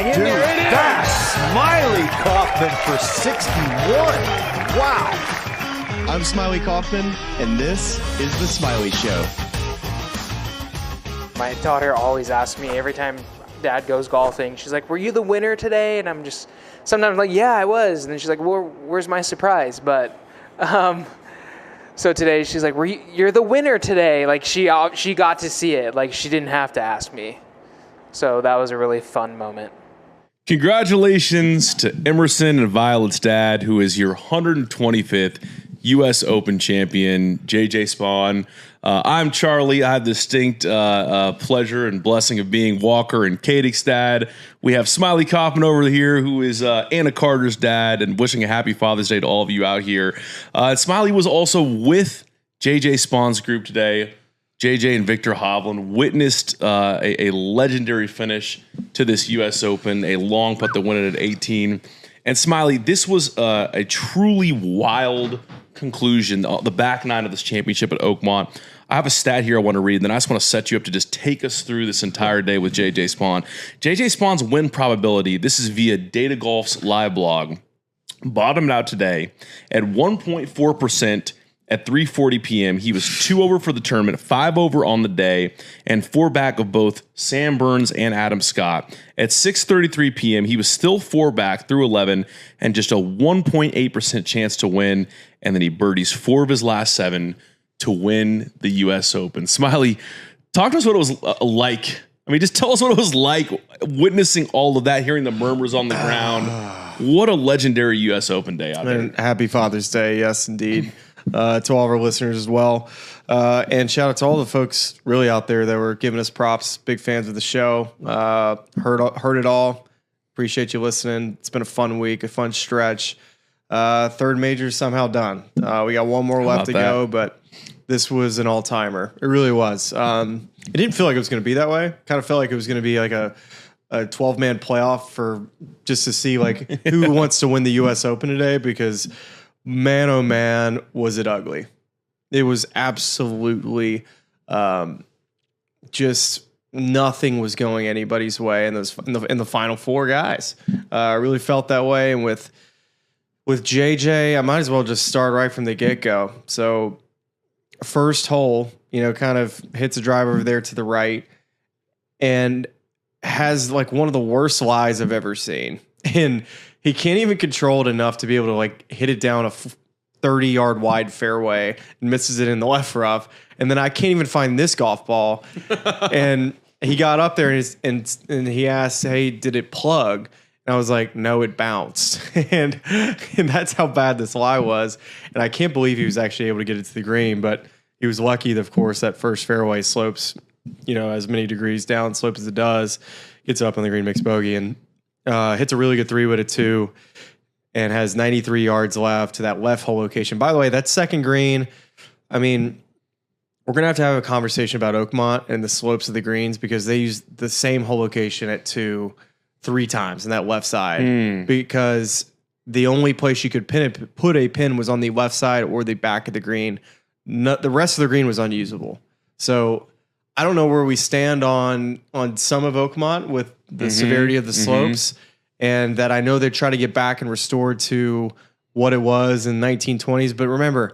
in Dude, there. It is. that's Smylie Kaufman for 61. Wow. I'm Smylie Kaufman, and this is The Smylie Show. My daughter always asks me every time Dad goes golfing, she's like, were you the winner today? And I'm just sometimes like, yeah, I was. And then she's like, well, where's my surprise? But so today she's like, you're the winner today. Like she got to see it. Like she didn't have to ask me. So that was a really fun moment. Congratulations to Emerson and Violet's dad, who is your 125th U.S. Open champion, JJ Spaun. I'm Charlie. I have the distinct pleasure and blessing of being Walker and Kate's dad. We have Smylie Kaufman over here, who is Anna Carter's dad, and wishing a happy Father's Day to all of you out here. Smylie was also with JJ Spaun's group today. JJ and Victor Hovland witnessed a legendary finish to this U.S. Open, a long putt that won it at 18. And Smylie, this was a truly wild conclusion, the back nine of this championship at Oakmont. I have a stat here I want to read, and then I just want to set you up to just take us through this entire day with JJ Spaun. JJ Spaun's win probability, this is via Data Golf's live blog, bottomed out today at 1.4% at 3:40 p.m. He was 2 over for the tournament, 5 over on the day, and 4 back of both Sam Burns and Adam Scott. At 6:33 p.m., he was still 4 back through 11 and just a 1.8% chance to win. And then he birdies 4 of his last 7 to win the U.S. Open. Smylie, talk to us what it was like. I mean, just tell us what it was like witnessing all of that, hearing the murmurs on the ground. What a legendary U.S. Open day out there. Happy Father's Day. Yes, indeed. To all of our listeners as well. And shout out to all the folks really out there that were giving us props. Big fans of the show. Heard it all. Appreciate you listening. It's been a fun week, a fun stretch. Third major somehow done. We got one more left to go, but this was an all-timer. It really was. It didn't feel like it was going to be that way. Kind of felt like it was going to be like a 12-man playoff for just to see like who wants to win the U.S. Open today, because man, oh man, was it ugly. It was absolutely just nothing was going anybody's way in the final 4 guys. I really felt that way. And with JJ, I might as well just start right from the get-go. So first hole, kind of hits a drive over there to the right and has like one of the worst lies I've ever seen. And he can't even control it enough to be able to like hit it down a 30-yard wide fairway and misses it in the left rough. And then I can't even find this golf ball. And he got up there and he asked, hey, did it plug? And I was like, no, it bounced. and that's how bad this lie was. And I can't believe he was actually able to get it to the green, but he was lucky, of course, that first fairway slopes, as many degrees down slope as it does, gets up on the green, makes bogey, and hits a really good 3-wood at 2 and has 93 yards left to that left hole location. By the way, that second green, I mean, we're going to have a conversation about Oakmont and the slopes of the greens, because they use the same hole location at 2 3 times in that left side, because the only place you could put a pin was on the left side or the back of the green. The rest of the green was unusable. So I don't know where we stand on some of Oakmont with the severity of the slopes, and that I know they try to get back and restore to what it was in 1920s. But remember,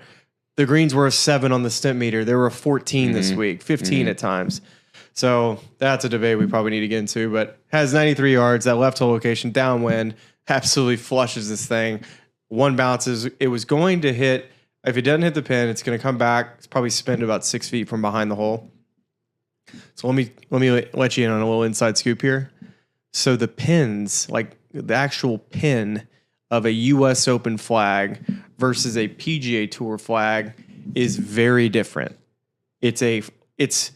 the greens were a 7 on the stimp meter. They were a 14 this week, 15 at times. So that's a debate we probably need to get into, but has 93 yards, that left hole location, downwind, absolutely flushes this thing. One bounces. It was going to hit, if it doesn't hit the pin, it's going to come back. It's probably spin about 6 feet from behind the hole. So let me let you in on a little inside scoop here. So the pins, like the actual pin of a U.S. Open flag versus a PGA Tour flag, is very different. It's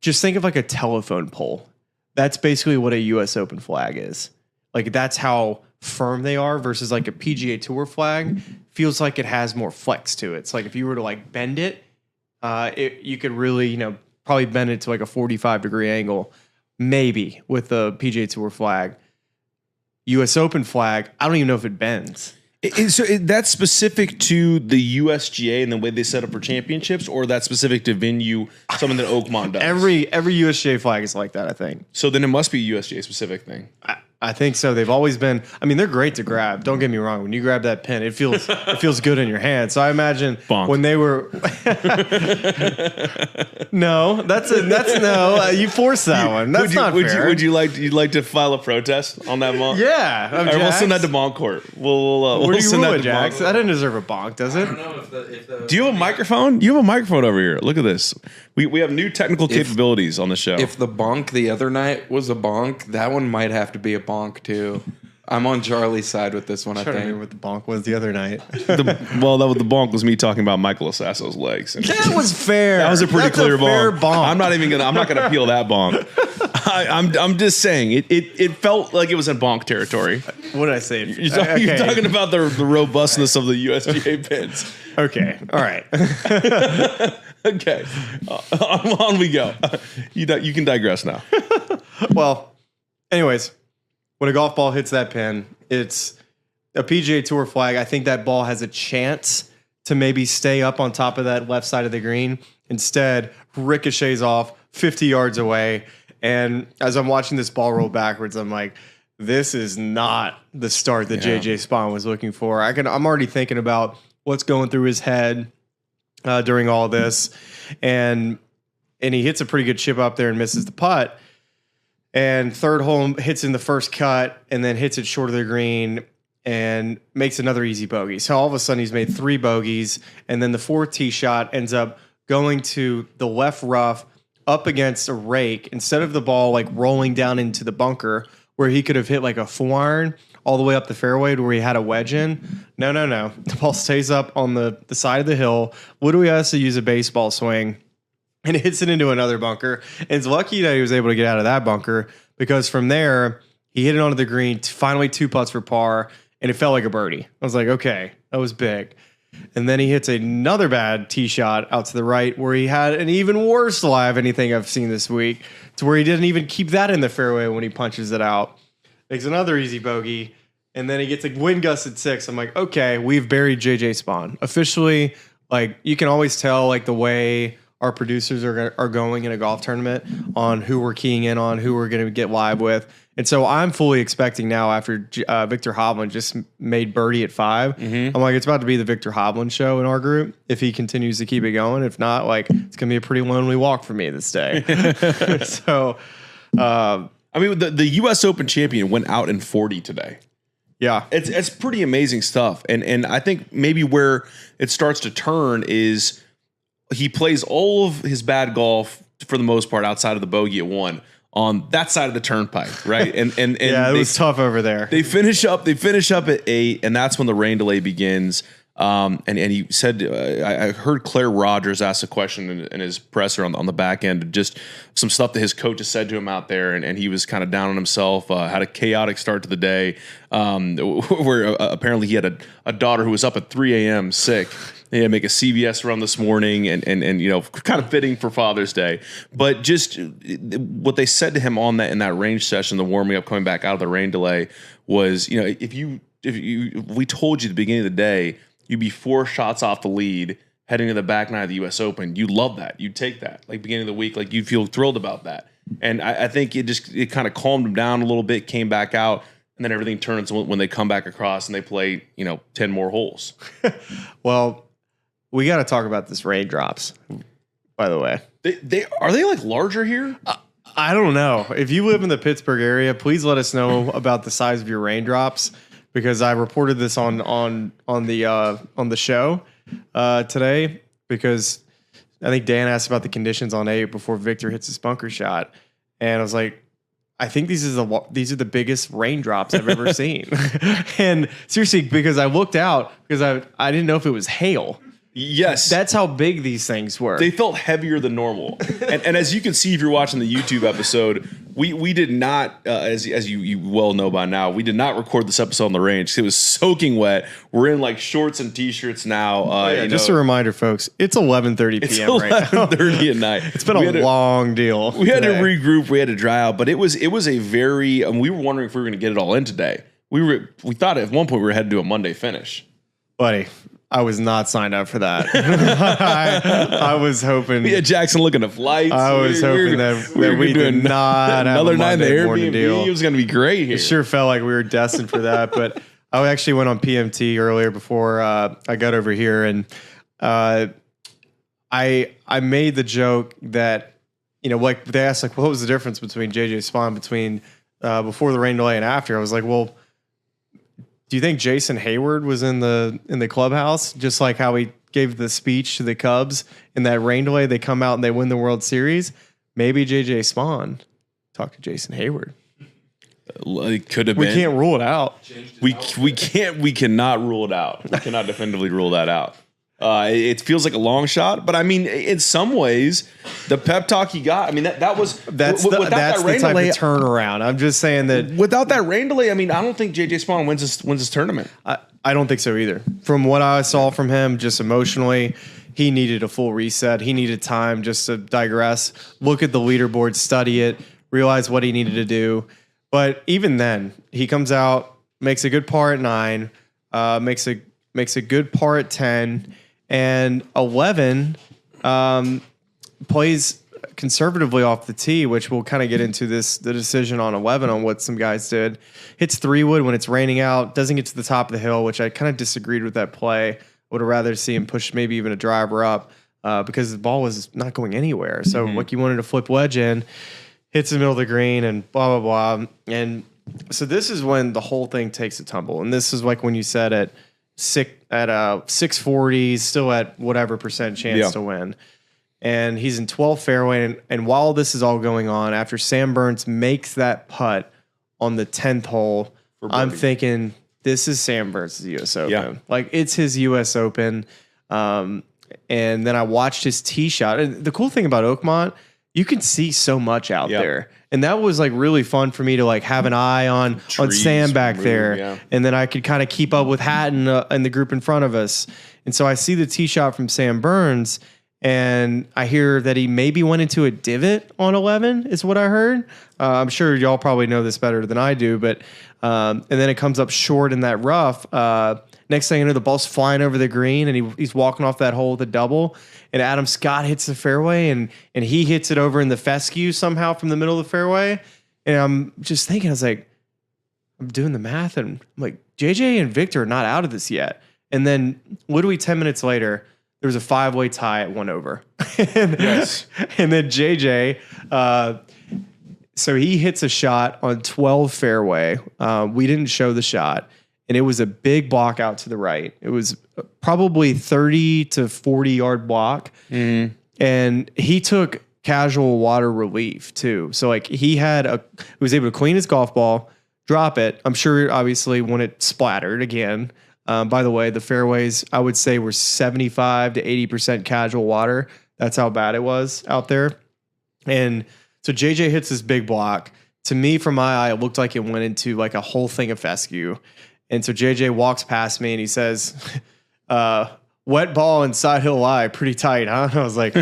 just think of like a telephone pole. That's basically what a U.S. Open flag is. Like that's how firm they are, versus like a PGA Tour flag feels like it has more flex to it. It's like if you were to like bend it, you could really, probably bend it to like a 45-degree angle, maybe with the PGA Tour flag. U.S. Open flag, I don't even know if it bends. So that's specific to the USGA and the way they set up for championships, or that's specific to venue, something that Oakmont does? Every USGA flag is like that, I think. So then it must be a USGA specific thing. I think so. They've always been. I mean, they're great to grab. Don't get me wrong. When you grab that pin, it feels good in your hand. So I imagine Bonk. when they were. No, that's no. You forced that one. That's not fair. Would you like to file a protest on that bonk? Yeah, All right, we'll send that to bonk court. We'll send that to Jax. That didn't deserve a bonk, does it? Do you have a microphone? You have a microphone over here. Look at this. We have new technical capabilities on the show. If the bonk the other night was a bonk, that one might have to be a bonk too. I'm on Charlie's side with this one. I trying to think. remember what the bonk was the other night. the bonk was me talking about Michael Assasso's legs. And That was fair. that was a pretty That's clear a fair bonk. I'm not gonna peel that bonk. I'm just saying it felt like it was in bonk territory. What did I say? You're talking about the robustness of the USGA pins. Okay. All right. Okay, on we go. You can digress now. Well, anyways, when a golf ball hits that pin, it's a PGA Tour flag. I think that ball has a chance to maybe stay up on top of that left side of the green. Instead, ricochets off 50 yards away. And as I'm watching this ball roll backwards, I'm like, this is not the start that JJ Spaun was looking for. I'm already thinking about what's going through his head during all this. And he hits a pretty good chip up there and misses the putt. And third hole hits in the first cut and then hits it short of the green and makes another easy bogey. So all of a sudden he's made 3 bogeys. And then the 4th tee shot ends up going to the left rough up against a rake instead of the ball like rolling down into the bunker where he could have hit like a 4-iron all the way up the fairway to where he had a wedge in. No. The ball stays up on the side of the hill. Literally has to use a baseball swing and hits it into another bunker. And it's lucky that he was able to get out of that bunker because from there, he hit it onto the green, finally 2 putts for par, and it felt like a birdie. I was like, okay, that was big. And then he hits another bad tee shot out to the right where he had an even worse lie of anything I've seen this week to where he didn't even keep that in the fairway when he punches it out. Makes another easy bogey. And then he gets a wind gust at 6. I'm like, okay, we've buried JJ Spaun. Officially, like you can always tell like the way our producers are going in a golf tournament on who we're keying in on, who we're going to get live with. And so I'm fully expecting now after Victor Hovland just made birdie at 5. I'm like, it's about to be the Victor Hovland show in our group if he continues to keep it going. If not, like it's going to be a pretty lonely walk for me this day. So, I mean, the U.S. Open champion went out in 40 today. Yeah, it's pretty amazing stuff. And I think maybe where it starts to turn is he plays all of his bad golf for the most part outside of the bogey at 1 on that side of the turnpike, right? And yeah, it was tough over there. They finish up at 8, and that's when the rain delay begins. And he said, I heard Claire Rogers ask a question in his presser on the back end, just some stuff that his coach has said to him out there, and he was kind of down on himself, had a chaotic start to the day, where apparently he had a daughter who was up at 3 a.m. sick. He had to make a CVS run this morning and you know, kind of fitting for Father's Day. But just what they said to him in that range session, the warming up, coming back out of the rain delay, was, you know, if we told you at the beginning of the day you'd be 4 shots off the lead heading to the back 9 of the U.S. Open, you'd love that. You'd take that. Like beginning of the week, like you'd feel thrilled about that. And I think it kind of calmed him down a little bit, came back out, and then everything turns when they come back across and they play, you know, 10 more holes. Well, we got to talk about this raindrops, by the way. Are they like larger here? I don't know. If you live in the Pittsburgh area, please let us know about the size of your raindrops, because I reported this on the show today, because I think Dan asked about the conditions on 8 before Victor hits his bunker shot, and I was like, I think these are the biggest raindrops I've ever seen. And seriously, because I looked out because I didn't know if it was hail. Yes. That's how big these things were. They felt heavier than normal. and as you can see if you're watching the YouTube episode, we did not, as you well know by now, we did not record this episode on the range. It was soaking wet. We're in like shorts and T-shirts now. Just a reminder, folks, it's 11:30 p.m. right now. 11:30 at night. It's been a long deal. We had to regroup. We had to dry out. But it was a very, we were wondering if we were going to get it all in today. We thought at one point we were headed to a Monday finish. Buddy, I was not signed up for that. I was hoping. Yeah, Jackson looking at flights. I was hoping that we did not have another a night in the Monday morning Airbnb. deal. It was going to be great here. It sure felt like we were destined for that. But I actually went on PMT earlier before I got over here, and I made the joke that, you know, like they asked, like, what was the difference between JJ Spaun between before the rain delay and after? I was like, well, do you think Jason Hayward was in the clubhouse, just like how he gave the speech to the Cubs in that rain delay? They come out and they win the World Series. Maybe JJ Spaun talked to Jason Hayward. It could have We been. can't rule it out. We cannot rule it out. We cannot definitively rule that out. It feels like a long shot, but I mean, in some ways, the pep talk he got. I mean, that was That's the type of turnaround. I'm just saying that Without that rain delay, I mean, I don't think JJ Spaun wins his tournament. I don't think so either. From what I saw from him, just emotionally, he needed a full reset. He needed time just to digress, look at the leaderboard, study it, realize what he needed to do. But even then, he comes out, makes a good par at 9, makes a good par at 10, and 11 plays conservatively off the tee, which we'll kind of get into the decision on 11 on what some guys did. Hits 3-wood when it's raining out, doesn't get to the top of the hill, which I kind of disagreed with that play. Would have rather see him push maybe even a driver up because the ball was not going anywhere. So like you wanted to flip wedge in, hits the middle of the green and blah, blah, blah. And so this is when the whole thing takes a tumble. And this is like when you said at 640, still at whatever percent chance to win. And he's in 12th fairway. And while this is all going on, after Sam Burns makes that putt on the 10th hole, I'm thinking this is Sam Burns' U.S. Open. Yeah. Like it's his U.S. Open. And then I watched his tee shot. And the cool thing about Oakmont, you can see so much out there. And that was like really fun for me to like have an eye on Sam back there. Yeah. And then I could kind of keep up with Hatton and the group in front of us. And so I see the tee shot from Sam Burns and I hear that he maybe went into a divot on 11 is what I heard. I'm sure y'all probably know this better than I do, but and then it comes up short in that rough. Next thing you know, the ball's flying over the green and he's walking off that hole with a double. And Adam Scott hits the fairway and he hits it over in the fescue somehow from the middle of the fairway. And I'm just thinking, I was like, I'm doing the math and I'm like, JJ and Victor are not out of this yet. And then literally 10 minutes later, there was a 5-way tie at 1 over. And then JJ, so he hits a shot on 12 fairway. We didn't show the shot. And it was a big block out to the right. It was probably 30 to 40 yard block. Mm-hmm. And he took casual water relief too. So like he was able to clean his golf ball, drop it. I'm sure obviously when it splattered again, by the way, the fairways I would say were 75 to 80% casual water. That's how bad it was out there. And so JJ hits this big block. To me, from my eye, it looked like it went into like a whole thing of fescue. And so JJ walks past me and he says, wet ball inside hill lie, pretty tight, huh? I was like,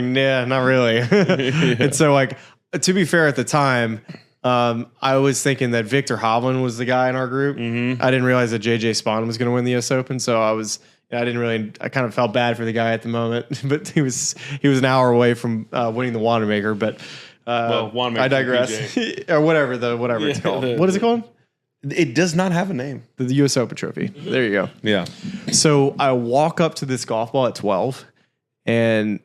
nah, not really. And so like, to be fair at the time, I was thinking that Victor Hovland was the guy in our group. Mm-hmm. I didn't realize that JJ Spaun was going to win the US Open. So I kind of felt bad for the guy at the moment, but he was an hour away from winning the Wanamaker, but Wanamaker, I digress. Or whatever it's called. What is it called? It does not have a name. The U.S. Open trophy. There you go. Yeah. So I walk up to this golf ball at 12, and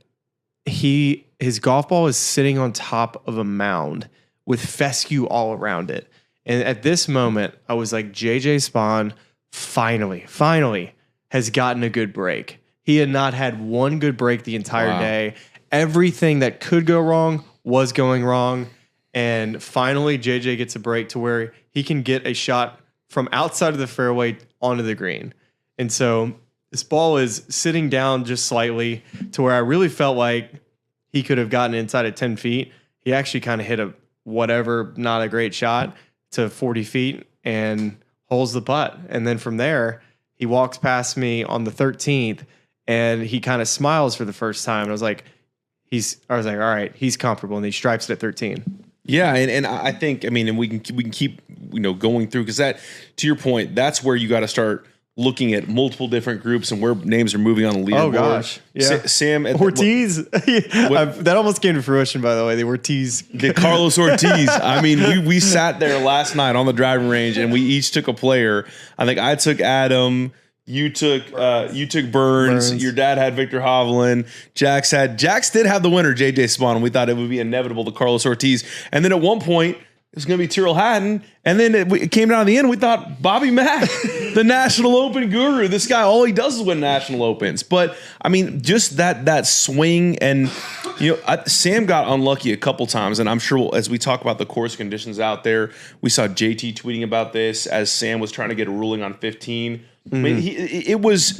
his golf ball is sitting on top of a mound with fescue all around it. And at this moment, I was like, JJ Spaun finally has gotten a good break. He had not had one good break the entire day. Everything that could go wrong was going wrong. And finally, JJ gets a break to where he can get a shot from outside of the fairway onto the green. And so this ball is sitting down just slightly to where I really felt like he could have gotten inside at 10 feet. He actually kind of hit not a great shot to 40 feet and holes the putt. And then from there, he walks past me on the 13th and he kind of smiles for the first time. And I was like, all right, he's comfortable. And he stripes it at 13. Yeah, and I think, I mean, and we can keep going through, because that, to your point, that's where you got to start looking at multiple different groups and where names are moving on the leaderboard. Oh gosh, yeah. Sam Ortiz. That almost came to fruition, by the way. The Ortiz, Carlos Ortiz. I mean, we sat there last night on the driving range and we each took a player. I think I took Adam. You took Burns. Your dad had Victor Hovland. Jax did have the winner, JJ Spaun. We thought it would be inevitable to Carlos Ortiz. And then at one point, it was going to be Tyrrell Hatton. And then it came down to the end. We thought Bobby Mack, the National Open guru. This guy, all he does is win National Opens. But, I mean, just that swing. And, Sam got unlucky a couple times. And I'm sure as we talk about the course conditions out there, we saw JT tweeting about this as Sam was trying to get a ruling on 15. I mean, it was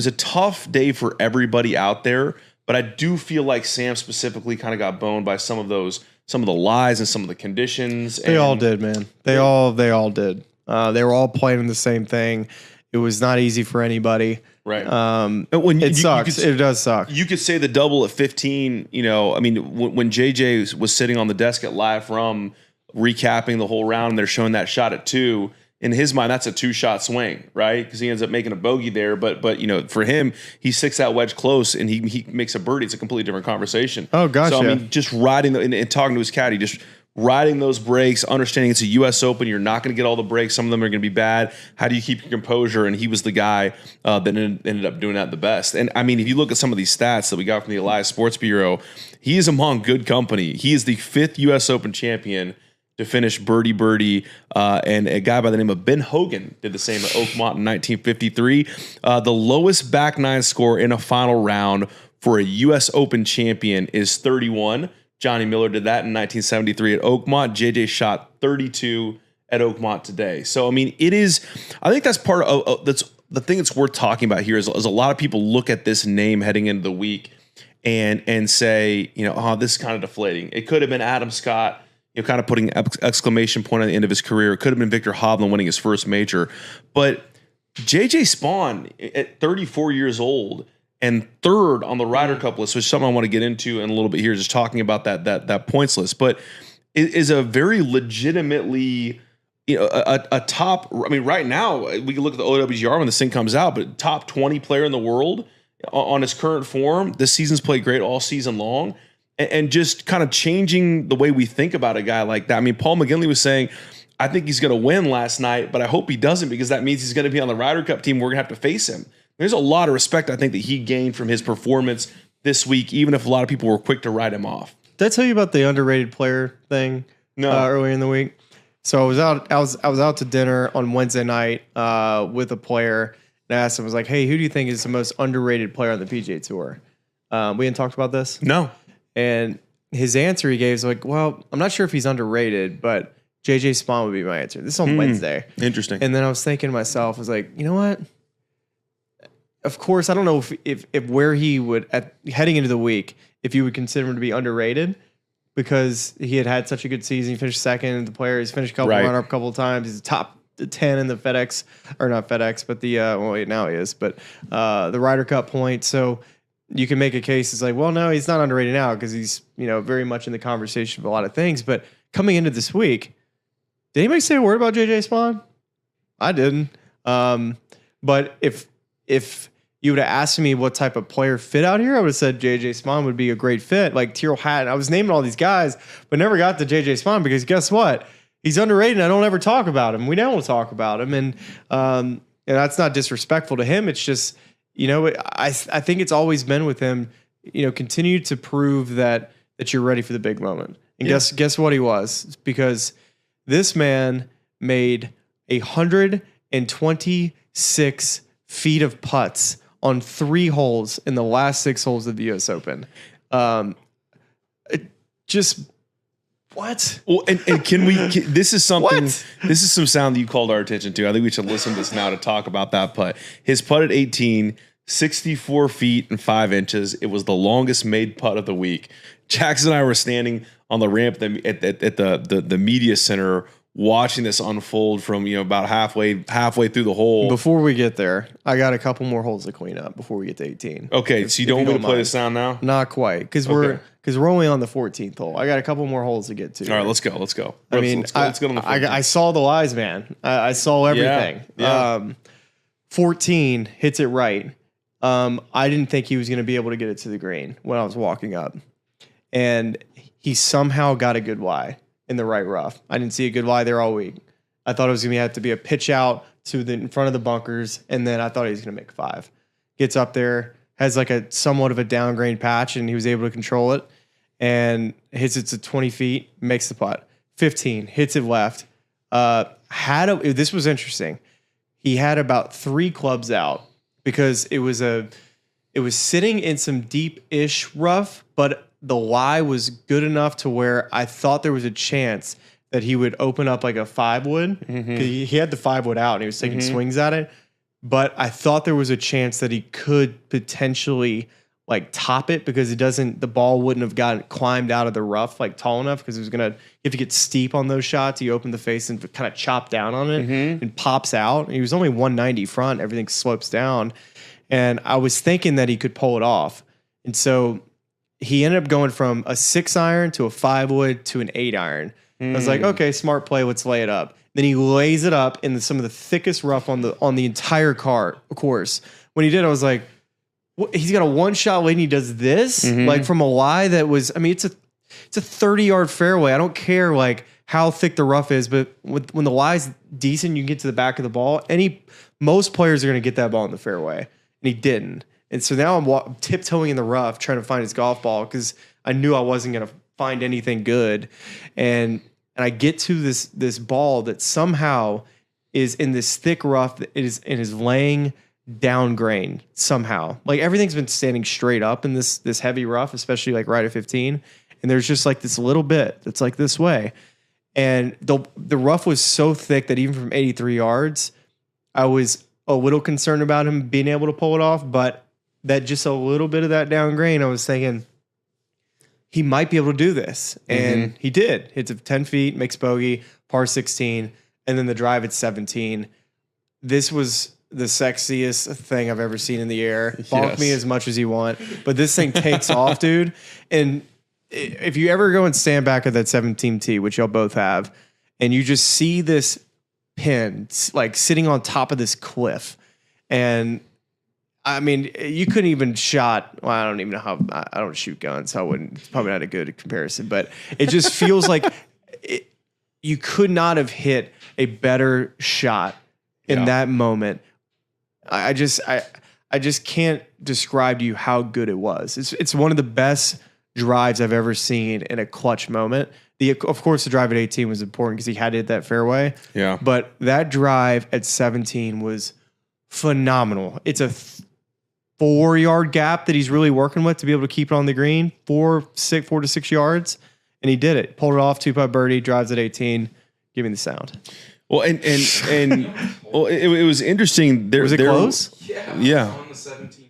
a tough day for everybody out there. But I do feel like Sam specifically kind of got boned by some of the lies and some of the conditions. They all did, man. They all did. They were all playing the same thing. It was not easy for anybody. Right. It sucks. It does suck. You could say the double at 15, when JJ was sitting on the desk at Live From recapping the whole round and they're showing that shot at 2, in his mind, that's a 2-shot swing, right? Because he ends up making a bogey there. But for him, he sticks that wedge close and he makes a birdie. It's a completely different conversation. Oh, gosh, So, I mean, just riding and talking to his caddy, just riding those breaks, understanding it's a U.S. Open. You're not going to get all the breaks. Some of them are going to be bad. How do you keep your composure? And he was the guy that ended up doing that the best. And, I mean, if you look at some of these stats that we got from the Elias Sports Bureau, he is among good company. He is the 5th U.S. Open champion to finish birdie, and a guy by the name of Ben Hogan did the same at Oakmont in 1953. The lowest back nine score in a final round for a U.S. Open champion is 31. Johnny Miller did that in 1973 at Oakmont. JJ shot 32 at Oakmont today. So, I mean, I think that's part of that's the thing that's worth talking about here is a lot of people look at this name heading into the week and say, this is kind of deflating. It could have been Adam Scott, kind of putting an exclamation point on the end of his career. It could have been Victor Hovland winning his first major. But JJ Spaun at 34 years old and 3rd on the Ryder Cup list, which is something I want to get into in a little bit here, just talking about that points list. But it is a very legitimately, a top, I mean, right now, we can look at the OWGR when this thing comes out, but top 20 player in the world on his current form. This season's played great all season long. And just kind of changing the way we think about a guy like that. I mean, Paul McGinley was saying, I think he's going to win last night, but I hope he doesn't because that means he's going to be on the Ryder Cup team. We're going to have to face him. There's a lot of respect, I think, that he gained from his performance this week, even if a lot of people were quick to write him off. Did I tell you about the underrated player thing? No. Earlier in the week? So I was out to dinner on Wednesday night with a player, and I asked him, I was like, hey, who do you think is the most underrated player on the PGA Tour? We hadn't talked about this? No. And his answer he gave is like, well, I'm not sure if he's underrated, but JJ Spaun would be my answer. This is on Wednesday. Interesting. And then I was thinking to myself, I was like, you know what? Of course, I don't know if where he would, heading into the week, if you would consider him to be underrated because he had such a good season. He finished second in the Players. He's finished a couple runner-up a couple of times. He's top 10 in the FedEx, or not FedEx, but the, now he is, but the Ryder Cup points. So you can make a case. It's like, well, no, he's not underrated now because he's, very much in the conversation of a lot of things. But coming into this week, did anybody say a word about JJ Spaun? I didn't. But if you would have asked me what type of player fit out here, I would have said JJ Spaun would be a great fit. Like Tyrrell Hatton. I was naming all these guys, but never got to JJ Spaun because guess what? He's underrated and I don't ever talk about him. We don't talk about him. And that's not disrespectful to him. It's just, I think it's always been with him, continue to prove that you're ready for the big moment. And guess what he was? Because this man made 126 feet of putts on 3 holes in the last 6 holes of the U.S. Open. What? Well, and can we? This is something. This is some sound that you called our attention to. I think we should listen to this now to talk about that putt. His putt at 18, 64 feet and 5 inches. It was the longest made putt of the week. Jackson and I were standing on the ramp at the media center watching this unfold from about halfway through the hole. Before we get there, I got a couple more holes to clean up before we get to 18. Okay, so you don't want me to play this sound now? Not quite, because we're only on the 14th hole. I got a couple more holes to get to. All right, let's go. Let's go on the 14th. I saw the lies, man. I saw everything. Yeah. 14 hits it right. I didn't think he was going to be able to get it to the green when I was walking up, and he somehow got a good lie in the right rough. I didn't see a good lie there all week. I thought it was going to have to be a pitch out to in front of the bunkers, and then I thought he was going to make 5. Gets up there, has like a somewhat of a downgrade patch, and he was able to control it, and hits it to 20 feet, makes the putt. 15, hits it left. This was interesting. He had about 3 clubs out because it was sitting in some deep-ish rough, but the lie was good enough to where I thought there was a chance that he would open up like a 5-wood. Mm-hmm. He had the 5-wood out and he was taking swings at it. But I thought there was a chance that he could potentially like top it because the ball wouldn't have climbed out of the rough like tall enough because you have to get steep on those shots. You open the face and kind of chop down on it and pops out. And he was only 190 front. Everything slopes down. And I was thinking that he could pull it off. And so he ended up going from a 6-iron to a 5-wood to an 8-iron. I was like, okay, smart play. Let's lay it up. Then he lays it up in some of the thickest rough on the entire course. When he did, I was like, what? He's got a 1-shot lead and he does this? Like from a lie that was, it's a 30-yard fairway. I don't care like how thick the rough is, but when the lie's decent, you can get to the back of the ball. Most players are going to get that ball in the fairway, and he didn't. And so now I'm tiptoeing in the rough trying to find his golf ball because I knew I wasn't going to find anything good. And I get to this ball that somehow is in this thick rough that is laying down grain somehow. Like everything's been standing straight up in this heavy rough, especially like right at 15. And there's just like this little bit that's like this way. And the rough was so thick that even from 83 yards, I was a little concerned about him being able to pull it off. But that just a little bit of that down grain, I was thinking he might be able to do this. And he did. Hits it 10 feet, makes bogey, par 16, and then the drive at 17. This was the sexiest thing I've ever seen in the air. Bonk me as much as you want. But this thing takes off, dude. And if you ever go and stand back at that 17 tee, which y'all both have, and you just see this pin like sitting on top of this cliff, and I mean, you couldn't even shot. Well, I don't even know how. I don't shoot guns, so I wouldn't. It's probably not a good comparison, but it just feels like you could not have hit a better shot in that moment. I just can't describe to you how good it was. It's one of the best drives I've ever seen in a clutch moment. Of course, the drive at 18 was important because he had to hit that fairway. Yeah, but that drive at 17 was phenomenal. It's a 4-yard gap that he's really working with to be able to keep it on the green, 4 to 6 yards, and he did it. Pulled it off, 2-putt birdie, drives at 18. Give me the sound. Well, and well, it was interesting. Was it close? Yeah. On the 17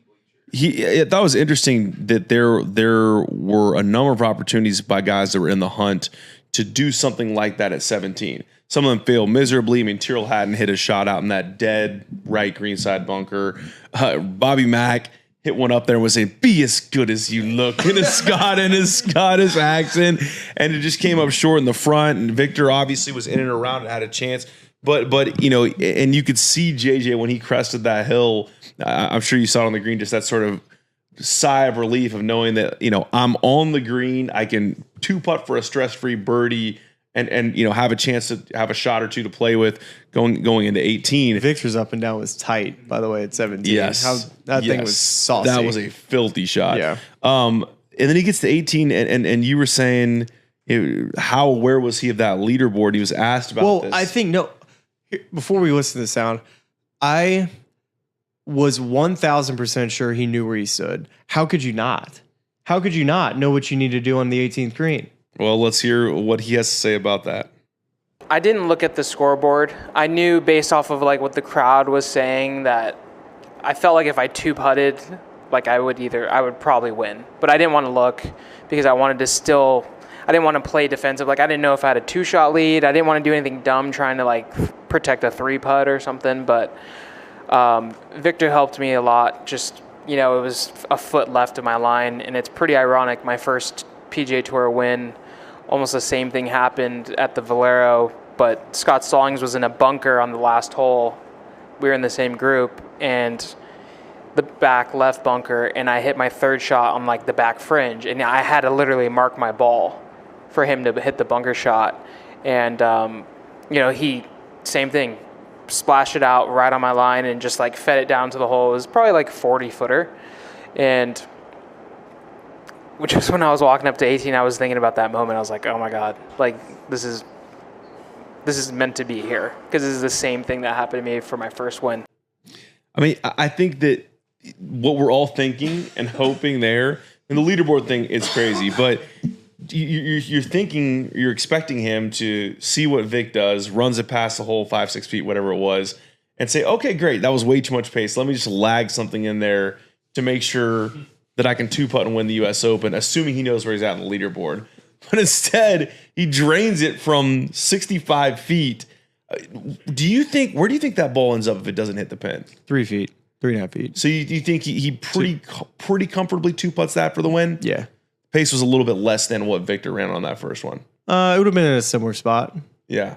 bleachers. That was interesting that there were a number of opportunities by guys that were in the hunt to do something like that at 17. Some of them failed miserably. I mean, Tyrrell Hatton hit a shot out in that dead right greenside bunker. Bobby Mack hit one up there and was saying, "Be as good as you look," in his Scottish accent, and it just came up short in the front. And Victor obviously was in and around and had a chance, but and you could see JJ when he crested that hill. I'm sure you saw it on the green, just that sort of sigh of relief of knowing that I'm on the green. I can 2-putt for a stress-free birdie. And have a chance to have a shot or two to play with going into 18. Victor's up and down was tight, by the way, at 17. Yes. That thing was saucy. That was a filthy shot. Yeah. And then he gets to 18, and you were saying how aware was he of that leaderboard? He was asked about this. Well, I think, before we listen to the sound, I was 1,000% sure he knew where he stood. How could you not? How could you not know what you need to do on the 18th green? Well, let's hear what he has to say about that. I didn't look at the scoreboard. I knew based off of like what the crowd was saying that I felt like if I 2-putted, like I would probably win. But I didn't want to look because I wanted to still I didn't want to play defensive. Like, I didn't know if I had a 2-shot lead. I didn't want to do anything dumb trying to, like, protect a 3-putt or something. But Victor helped me a lot. Just, it was a foot left of my line. And it's pretty ironic. My first PGA Tour win, almost the same thing happened at the Valero. But Scott Stallings was in a bunker on the last hole. We were in the same group. And the back left bunker, and I hit my third shot on like the back fringe, and I had to literally mark my ball for him to hit the bunker shot. And he, same thing, splashed it out right on my line and just like fed it down to the hole. It was probably like 40-footer, and which was when I was walking up to 18. I was thinking about that moment. I was like, oh my god, like this is meant to be here, because this is the same thing that happened to me for my first win. I mean, I think that what we're all thinking and hoping there, and the leaderboard thing, it's crazy, but you're expecting him to see what Vic does, runs it past the hole 5-6 feet, whatever it was, and say, okay, great, that was way too much pace. Let me just lag something in there to make sure that I can 2-putt and win the U.S. Open, assuming he knows where he's at on the leaderboard. But instead, he drains it from 65 feet. Where do you think that ball ends up if it doesn't hit the pin? 3 feet. 3.5 feet. So you think he pretty comfortably 2-putts that for the win? Yeah. Pace was a little bit less than what Victor ran on that first one. It would have been in a similar spot. Yeah.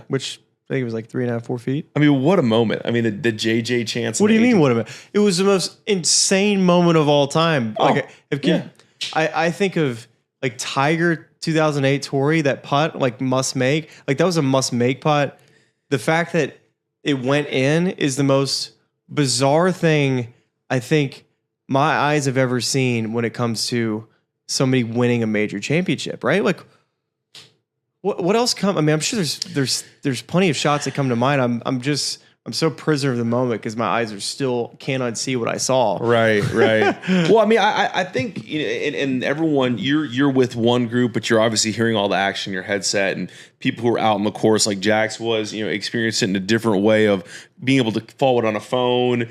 Which I think it was like 3.5, 4 feet. I mean, what a moment. I mean, the JJ chance. What do you mean, what a moment? It was the most insane moment of all time. I think of like Tiger 2008 Torrey, that putt, like must make. Like that was a must make putt. The fact that it went in is the most bizarre thing I think my eyes have ever seen when it comes to somebody winning a major championship, right? Like what else I mean, I'm sure there's plenty of shots that come to mind. I'm so prisoner of the moment because my eyes are still can't unsee what I saw. Right. Well, I mean, I think, and everyone, you're with one group, but you're obviously hearing all the action in your headset, and people who are out on the course, like Jax was, experiencing it in a different way of being able to follow it on a phone.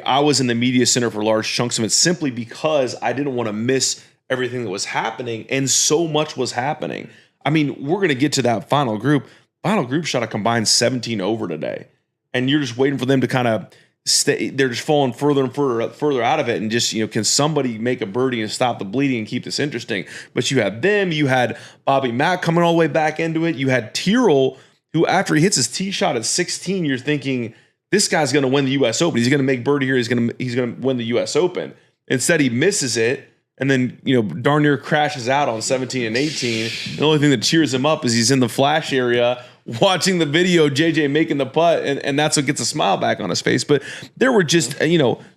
I was in the media center for large chunks of it simply because I didn't want to miss everything that was happening, and so much was happening. I mean, we're going to get to that final group. Final group shot a combined 17 over today. And you're just waiting for them to kind of stay. They're just falling further and further out of it. And just, can somebody make a birdie and stop the bleeding and keep this interesting? But you had them. You had Bobby Mack coming all the way back into it. You had Tyrrell, who after he hits his tee shot at 16, you're thinking, this guy's going to win the U.S. Open. He's going to make birdie here. He's going to win the U.S. Open. Instead, he misses it. And then, darn near crashes out on 17 and 18. And the only thing that cheers him up is he's in the flash area watching the video, JJ making the putt, and that's what gets a smile back on his face. But there were just,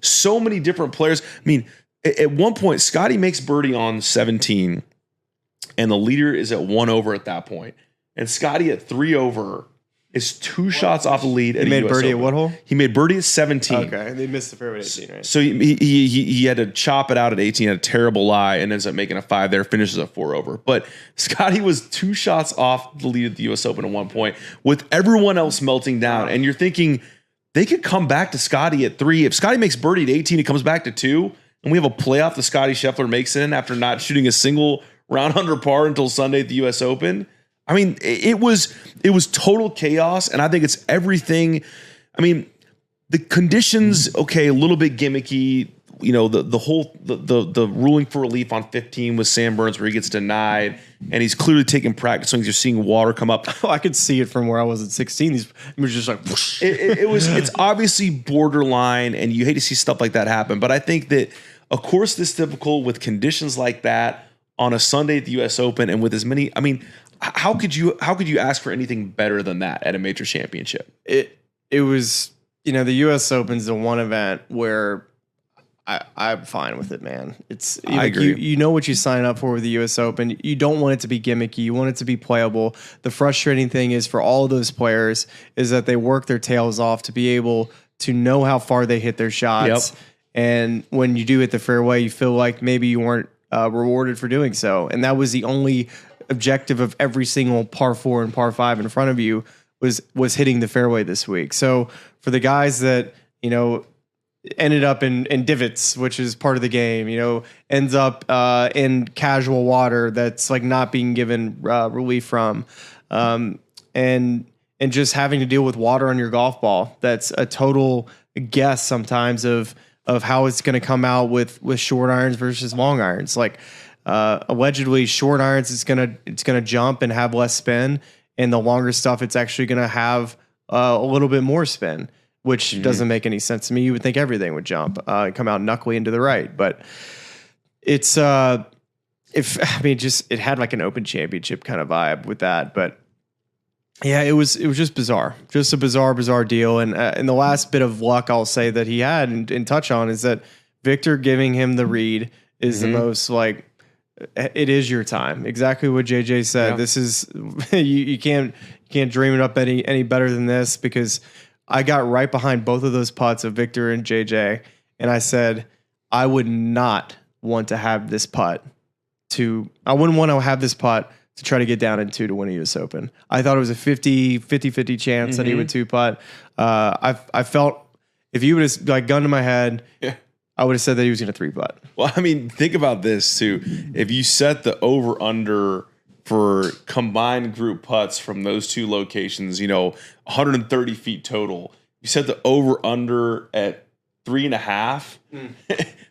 so many different players. I mean, at one point, Scotty makes birdie on 17, and the leader is at 1 over at that point. And Scotty at 3 over is 2 shots off the lead. He made birdie at what hole? He made birdie at 17. Okay, they missed the fairway at 18, right? So he had to chop it out at 18, had a terrible lie, and ends up making a 5 there, finishes a 4 over. But Scotty was 2 shots off the lead at the U.S. Open at one point, with everyone else melting down. And you're thinking, they could come back to Scotty at 3. If Scotty makes birdie at 18, he comes back to 2, and we have a playoff that Scotty Scheffler makes in after not shooting a single round under par until Sunday at the U.S. Open. I mean, it was total chaos, and I think it's everything. I mean, the conditions, okay, a little bit gimmicky. The whole ruling for relief on 15 with Sam Burns, where he gets denied, and he's clearly taking practice swings. You're seeing water come up. Oh, I could see it from where I was at 16. It was just like whoosh. It's obviously borderline, and you hate to see stuff like that happen. But I think that a course this difficult with conditions like that on a Sunday at the U.S. Open, and with as many, I mean, how could you ask for anything better than that at a major championship? It was, the U.S. Open's the one event where I'm fine with it, man. I agree. You know what you sign up for with the U.S. Open. You don't want it to be gimmicky. You want it to be playable. The frustrating thing is for all of those players is that they work their tails off to be able to know how far they hit their shots. Yep. And when you do hit the fairway, you feel like maybe you weren't rewarded for doing so. And that was the only objective of every single par 4 and par 5 in front of you was hitting the fairway this week. So for the guys that, ended up in divots, which is part of the game, ends up in casual water that's like not being given relief from, and just having to deal with water on your golf ball. That's a total guess sometimes of how it's going to come out with short irons versus long irons. Like allegedly short irons, it's gonna jump and have less spin, and the longer stuff, it's actually going to have a little bit more spin, which doesn't make any sense to me. You would think everything would jump, come out knuckly into the right, but it's it had like an Open Championship kind of vibe with that. But yeah, it was just bizarre, just a bizarre deal. And the last bit of luck I'll say that he had and touch on is that Victor giving him the read is the most like, it is your time. Exactly what JJ said. Yeah. This is you can't dream it up any better than this, because I got right behind both of those putts of Victor and JJ, and I said I would not want to have this putt to try to get down in 2 to win a US Open. I thought it was a 50-50 chance that he would 2-putt. I felt if you would have like gun to my head, I would have said that he was going to 3-putt. Well, I mean, think about this too. If you set the over-under for combined group putts from those two locations, 130 feet total, you set the over-under at 3.5.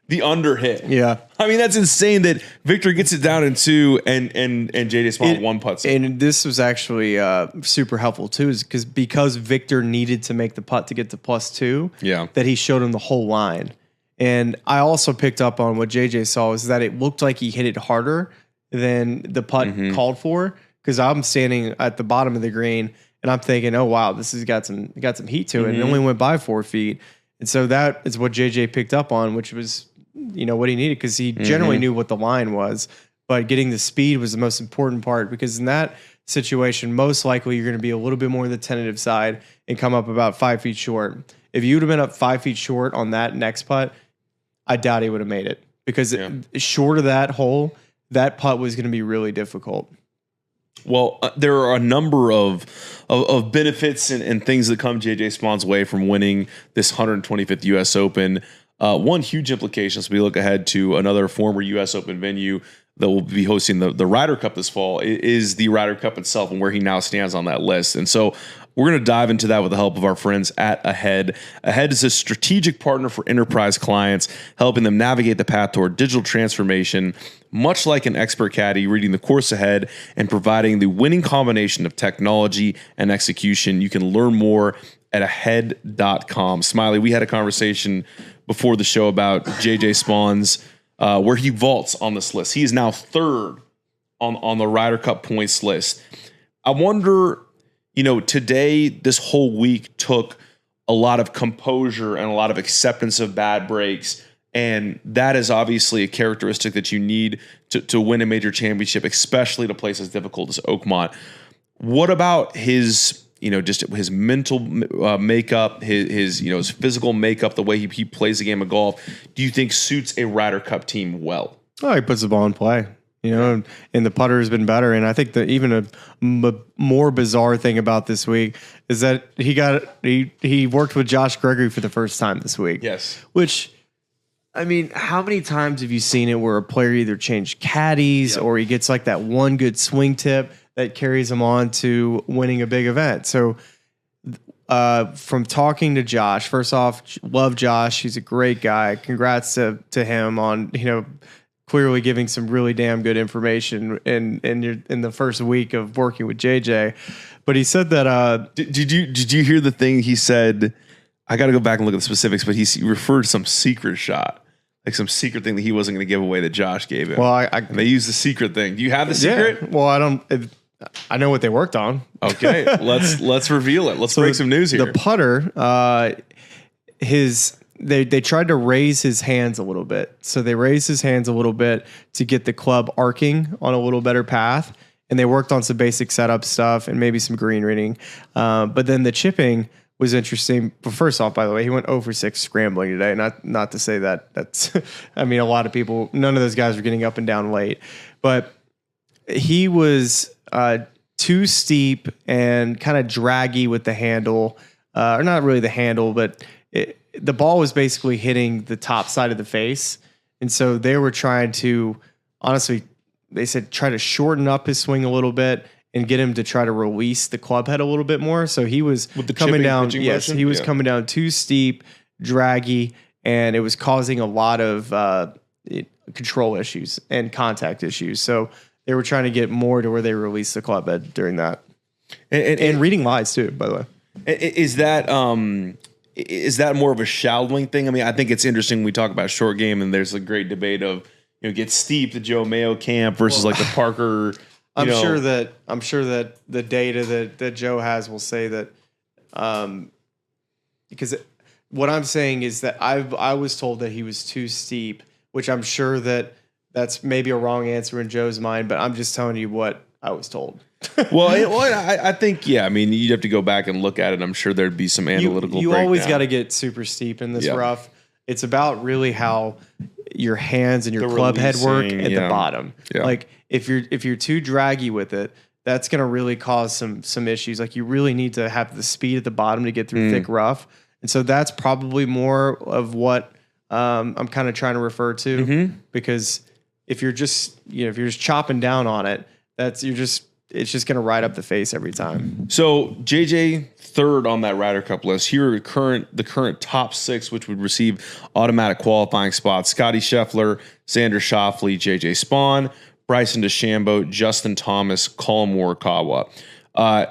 The under hit. Yeah. I mean, that's insane that Victor gets it down in 2 and JJ Spaun 1 putts. And this was actually super helpful too, is because Victor needed to make the putt to get to +2. Yeah. That he showed him the whole line. And I also picked up on what JJ saw, is that it looked like he hit it harder than the putt called for. Because I'm standing at the bottom of the green and I'm thinking, oh wow, this has got some heat to it. It only went by 4 feet. And so that is what JJ picked up on, which was what he needed, because he generally knew what the line was, but getting the speed was the most important part, because in that situation, most likely you're going to be a little bit more on the tentative side and come up about 5 feet short. If you would have been up 5 feet short on that next putt, I doubt he would have made it, because short of that hole, that putt was going to be really difficult. Well, there are a number of benefits and things that come JJ Spaun's way from winning this 125th U.S. Open. One huge implication as we look ahead to another former U.S. Open venue that will be hosting the Ryder Cup this fall is the Ryder Cup itself, and where he now stands on that list. And so we're going to dive into that with the help of our friends at Ahead. Ahead is a strategic partner for enterprise clients, helping them navigate the path toward digital transformation, much like an expert caddy reading the course ahead and providing the winning combination of technology and execution. You can learn more at ahead.com. Smylie, we had a conversation before the show about JJ Spaun's where he vaults on this list. He is now 3rd on the Ryder Cup points list. I wonder, today, this whole week took a lot of composure and a lot of acceptance of bad breaks. And that is obviously a characteristic that you need to win a major championship, especially at a place as difficult as Oakmont. What about his, just his mental makeup, his physical makeup, the way he plays the game of golf, do you think suits a Ryder Cup team well? Oh, he puts the ball in play. And the putter has been better. And I think that even a more bizarre thing about this week is that he worked with Josh Gregory for the first time this week. Yes. Which, I mean, how many times have you seen it where a player either changed caddies or he gets like that one good swing tip that carries him on to winning a big event? So from talking to Josh, first off, love Josh. He's a great guy. Congrats to him on, clearly giving some really damn good information in the first week of working with JJ. But he said that did you hear the thing he said? I got to go back and look at the specifics, but he referred to some secret shot, like some secret thing that he wasn't going to give away that Josh gave him. Well, and they used the secret thing. Do you have the secret? Yeah. Well, I know what they worked on. Okay, let's reveal it. Let's break some news here. The putter, They tried to raise his hands a little bit. So they raised his hands a little bit to get the club arcing on a little better path. And they worked on some basic setup stuff and maybe some green reading. But then the chipping was interesting. But first off, by the way, he went 0 for 6 scrambling today. Not to say that's, a lot of people, none of those guys were getting up and down late. But he was too steep and kind of draggy with the handle. Or not really the handle, but the ball was basically hitting the top side of the face. And so they were trying to, honestly, they said try to shorten up his swing a little bit and get him to try to release the club head a little bit more. So he was coming down. Yes, motion? He was coming down too steep, draggy, and it was causing a lot of control issues and contact issues. So they were trying to get more to where they released the club head during that. And reading lies too, by the way. Is that more of a shadowing thing? I mean, I think it's interesting when we talk about short game, and there's a great debate of get steep, the Joe Mayo camp versus like the Parker. I'm sure that the data that Joe has will say that, because what I'm saying is that I was told that he was too steep, which I'm sure that's maybe a wrong answer in Joe's mind, but I'm just telling you what I was told. I think, I mean, you'd have to go back and look at it. I'm sure there'd be some analytical. You always got to get super steep in this rough. It's about really how your hands and your club head work at the bottom. Yeah. Like if you're too draggy with it, that's going to really cause some issues. Like you really need to have the speed at the bottom to get through thick rough. And so that's probably more of what I'm kind of trying to refer to, because if you're just chopping down on it, it's just going to ride up the face every time. So JJ third on that Ryder Cup list. Here are the current top 6, which would receive automatic qualifying spots: Scotty Scheffler, Xander Schauffele, JJ Spaun, Bryson DeChambeau, Justin Thomas, Colin Morikawa.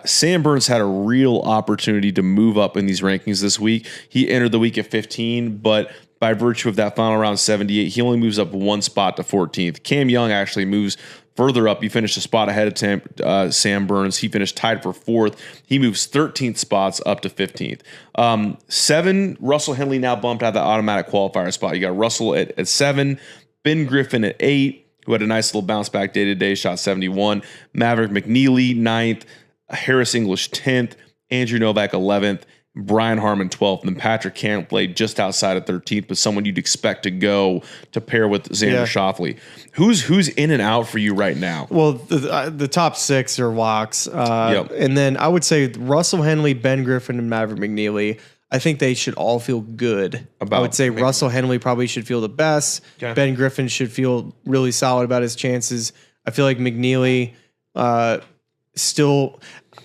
Sam Burns had a real opportunity to move up in these rankings this week. He entered the week at 15, but by virtue of that final round 78, he only moves up 1 spot to 14th. Cam Young actually moves further up. He finished a spot ahead of Sam Burns. He finished tied for 4th. He moves 13th spots up to 15th. 7, Russell Henley now bumped out the automatic qualifier spot. You got Russell at 7, Ben Griffin at 8, who had a nice little bounce back day to day, shot 71. Maverick McNeely 9th, Harris English 10th, Andrew Novak 11th, Brian Harmon 12th, and then Patrick Cantlay just outside of 13th, but someone you'd expect to go to pair with Xander Schauffele. Who's in and out for you right now? Well, the top 6 are locks. And then I would say Russell Henley, Ben Griffin, and Maverick McNeely. I think they should all feel good. I would say Russell Henley probably should feel the best. Okay. Ben Griffin should feel really solid about his chances. I feel like McNeely still,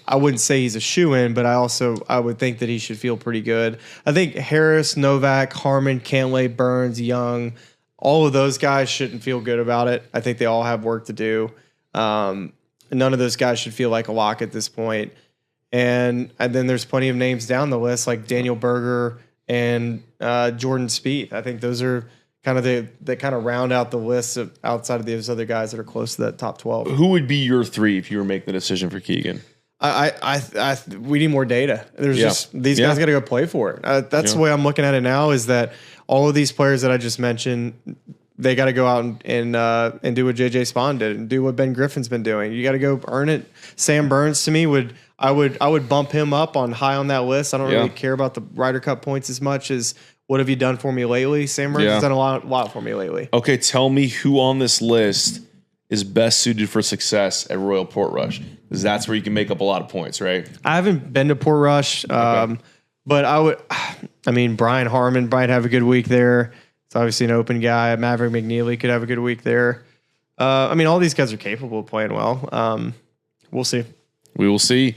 I wouldn't say he's a shoo-in, but I would think that he should feel pretty good. I think Harris, Novak, Harmon, Cantlay, Burns, Young, all of those guys shouldn't feel good about it. I think they all have work to do. None of those guys should feel like a lock at this point. And then there's plenty of names down the list like Daniel Berger and Jordan Spieth. I think those are kind of they kind of round out the list of outside of those other guys that are close to that top 12. Who would be your 3 if you were making the decision for Keegan? We need more data. There's just these guys got to go play for it. That's the way I'm looking at it now. Is that all of these players that I just mentioned, they got to go out and do what JJ Spaun did and do what Ben Griffin's been doing. You got to go earn it. Sam Burns to me would bump him up on high on that list. I don't really care about the Ryder Cup points as much as what have you done for me lately. Sam Burns has done a lot for me lately. Okay, tell me who on this list is best suited for success at Royal Portrush, because that's where you can make up a lot of points, right? I haven't been to Portrush, but Brian Harmon might have a good week there. It's obviously an open guy. Maverick McNeely could have a good week there. All these guys are capable of playing well. We'll see. We will see.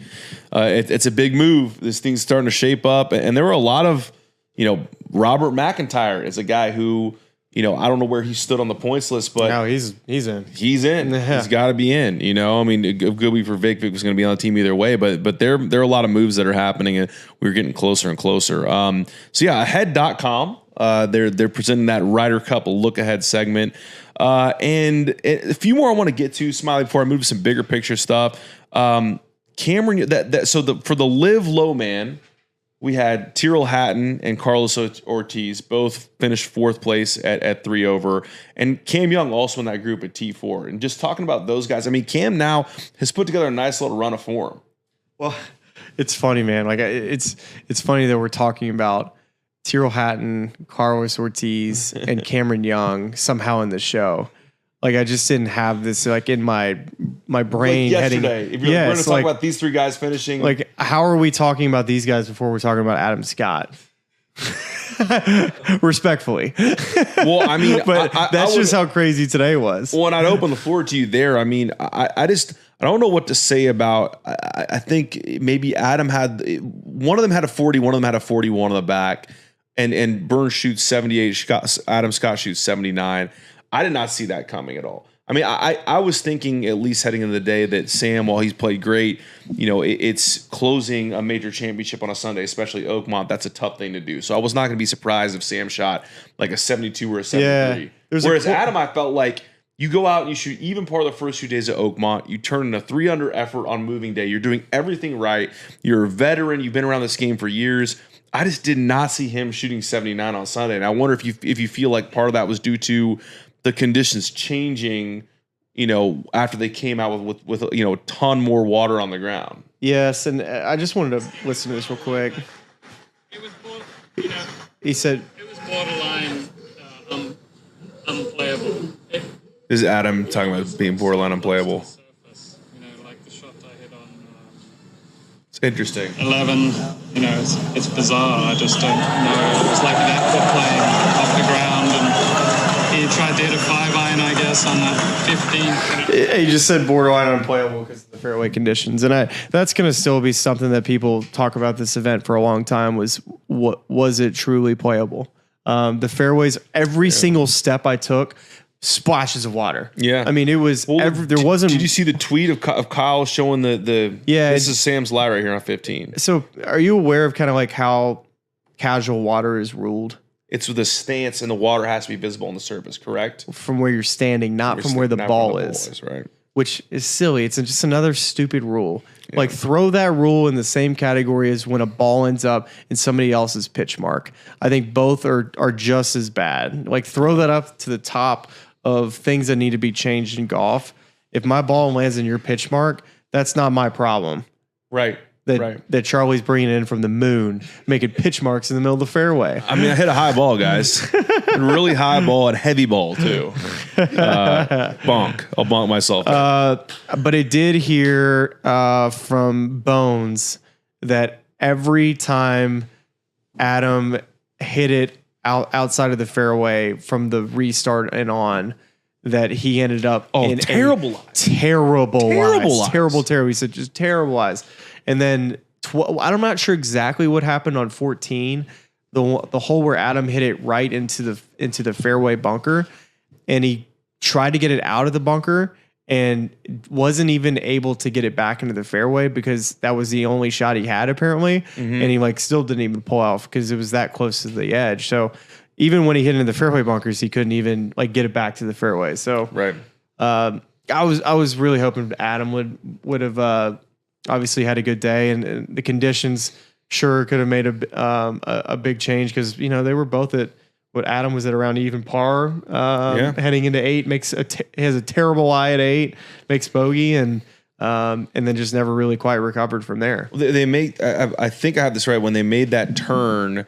It's a big move. This thing's starting to shape up, and there were a lot of, Robert McIntyre is a guy who, I don't know where he stood on the points list, but no, he's in. He's in. Yeah. He's got to be in. A good week for Vic. Vic was going to be on the team either way, but there are a lot of moves that are happening, and we're getting closer and closer. Ahead.com. They're presenting that Ryder Cup look ahead segment, and a few more I want to get to, Smylie, before I move to some bigger picture stuff. Cameron, for the Live Low man, we had Tyrrell Hatton and Carlos Ortiz both finished 4th place at 3 over, and Cam Young also in that group at T4. And just talking about those guys, Cam now has put together a nice little run of form. Well, it's funny, man. Like it's funny that we're talking about Tyrrell Hatton, Carlos Ortiz, and Cameron Young somehow in the show. Like I just didn't have this like in my brain. Like yesterday, if you're going to talk about these 3 guys finishing, like how are we talking about these guys before we're talking about Adam Scott? Respectfully. Well, I mean, But that's just how crazy today was. Well, and I'd open the floor to you there. I mean, I don't know what to say about. I think maybe Adam had one of them had a 40, one of them had a 41 on the back, and Burns shoots 78. Adam Scott shoots 79. I did not see that coming at all. I mean, I was thinking at least heading into the day that Sam, while he's played great, it's closing a major championship on a Sunday, especially Oakmont. That's a tough thing to do. So I was not going to be surprised if Sam shot like a 72 or a 73. Yeah, whereas Adam, I felt like you go out and you shoot even part of the first 2 days at Oakmont. You turn in a 3-under effort on moving day. You're doing everything right. You're a veteran. You've been around this game for years. I just did not see him shooting 79 on Sunday. And I wonder if you feel like part of that was due to the conditions changing, after they came out with a ton more water on the ground. Yes, and I just wanted to listen to this real quick. It was he said it was borderline unplayable. This is Adam talking about being borderline unplayable. Surface, like the shot I hit on It's interesting. 11. It's bizarre. I just don't know. It was like an aqua playing off the ground, and he tried to hit a 5-iron, I guess, on that 15. He just said borderline unplayable because of the fairway conditions, and that's going to still be something that people talk about this event for a long time. Was it truly playable? The fairways, every single step I took, splashes of water. Yeah, I mean, it was. There wasn't. Did you see the tweet of Kyle showing the? Yeah, this is Sam's lie right here on 15. So, are you aware of kind of like how casual water is ruled? It's with the stance, and the water has to be visible on the surface, correct? From where you're standing, not from where the ball is. Right. Which is silly. It's just another stupid rule. Yeah. Like, throw that rule in the same category as when a ball ends up in somebody else's pitch mark. I think both are just as bad. Like, throw that up to the top of things that need to be changed in golf. If my ball lands in your pitch mark, that's not my problem. Right. That Charlie's bringing in from the moon, making pitch marks in the middle of the fairway. I mean, I hit a high ball, guys. Really high ball and heavy ball, too. Bonk. I'll bonk myself. But it did hear from Bones that every time Adam hit it outside of the fairway from the restart and on, that he ended up in terrible eyes. Terrible eyes. He said just terrible eyes. And then I'm not sure exactly what happened on 14, the hole where Adam hit it right into the fairway bunker, and he tried to get it out of the bunker and wasn't even able to get it back into the fairway because that was the only shot he had apparently, and he still didn't even pull off because it was that close to the edge. So even when he hit into the fairway bunkers, he couldn't even get it back to the fairway. So right, I was really hoping Adam would have. Obviously had a good day, and the conditions sure could have made a big change because they were both at what Adam was at around even par heading into 8, has a terrible lie at 8, makes bogey, and then just never really quite recovered from there. They made I think I have this right, when they made that turn,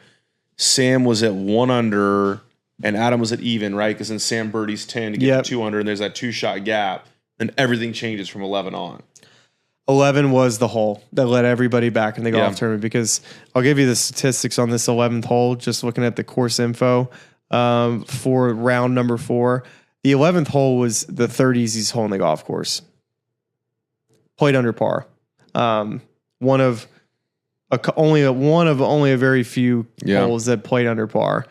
Sam was at 1 under and Adam was at even, right? Because then Sam birdies 10 to get to 2 under, and there's that 2-shot gap, then everything changes from 11 on. 11 was the hole that led everybody back in the golf tournament, because I'll give you the statistics on this 11th hole, just looking at the course info for round number 4. The 11th hole was the third easiest hole in the golf course. Played under par. One of only a very few holes that played under par.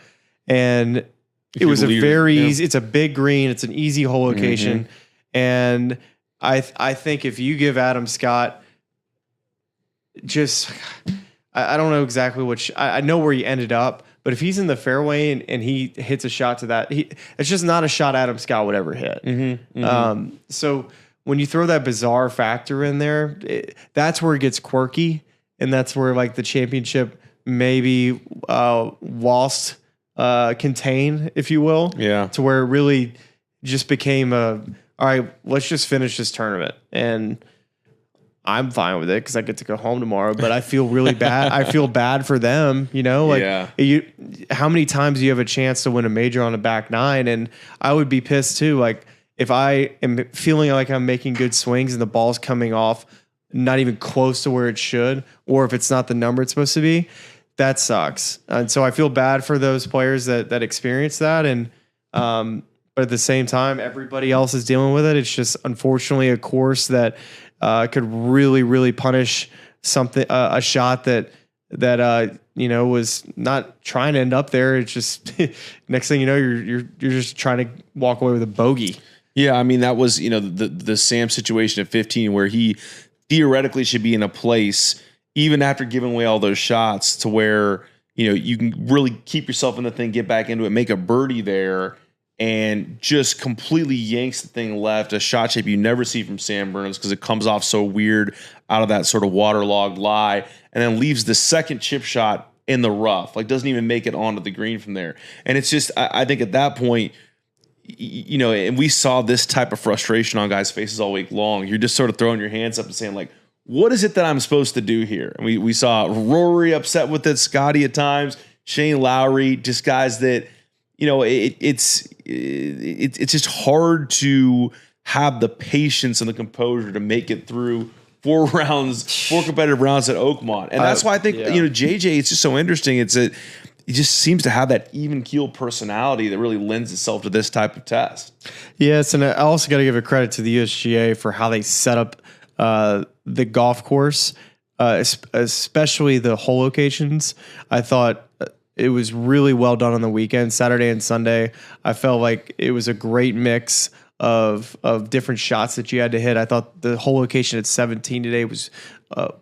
And it was a very easy, it's a big green, it's an easy hole location. And I think if you give Adam Scott I don't know exactly I know where he ended up, but if he's in the fairway and he hits a shot to that, it's just not a shot Adam Scott would ever hit. So when you throw that bizarre factor in there, that's where it gets quirky, and that's where the championship maybe whilst contain, if you will, to where it really just became all right, let's just finish this tournament. And I'm fine with it because I get to go home tomorrow, but I feel really bad. I feel bad for them, how many times do you have a chance to win a major on a back 9? And I would be pissed too. If I am feeling like I'm making good swings and the ball's coming off not even close to where it should, or if it's not the number it's supposed to be, that sucks. And so I feel bad for those players that experience that. And, but at the same time, everybody else is dealing with it. It's just unfortunately a course that could really, really punish something, a shot that was not trying to end up there. It's just next thing you know, you're just trying to walk away with a bogey. Yeah, I mean, that was, the Sam situation at 15 where he theoretically should be in a place, even after giving away all those shots, to where, you can really keep yourself in the thing, get back into it, make a birdie there, and just completely yanks the thing left, a shot shape you never see from Sam Burns because it comes off so weird out of that sort of waterlogged lie, and then leaves the second chip shot in the rough, like doesn't even make it onto the green from there. And it's just, I think at that point, and we saw this type of frustration on guys' faces all week long. You're just sort of throwing your hands up and saying, like, what is it that I'm supposed to do here? And we saw Rory upset with it, Scotty at times, Shane Lowry, just guys that, it's just hard to have the patience and the composure to make it through 4 competitive rounds at Oakmont. And that's why I think, JJ, it's just so interesting. He just seems to have that even keeled personality that really lends itself to this type of test. Yes, and I also got to give a credit to the USGA for how they set up the golf course, especially the hole locations. I thought it was really well done on the weekend, Saturday and Sunday. I felt like it was a great mix of different shots that you had to hit. I thought the hole location at 17 today was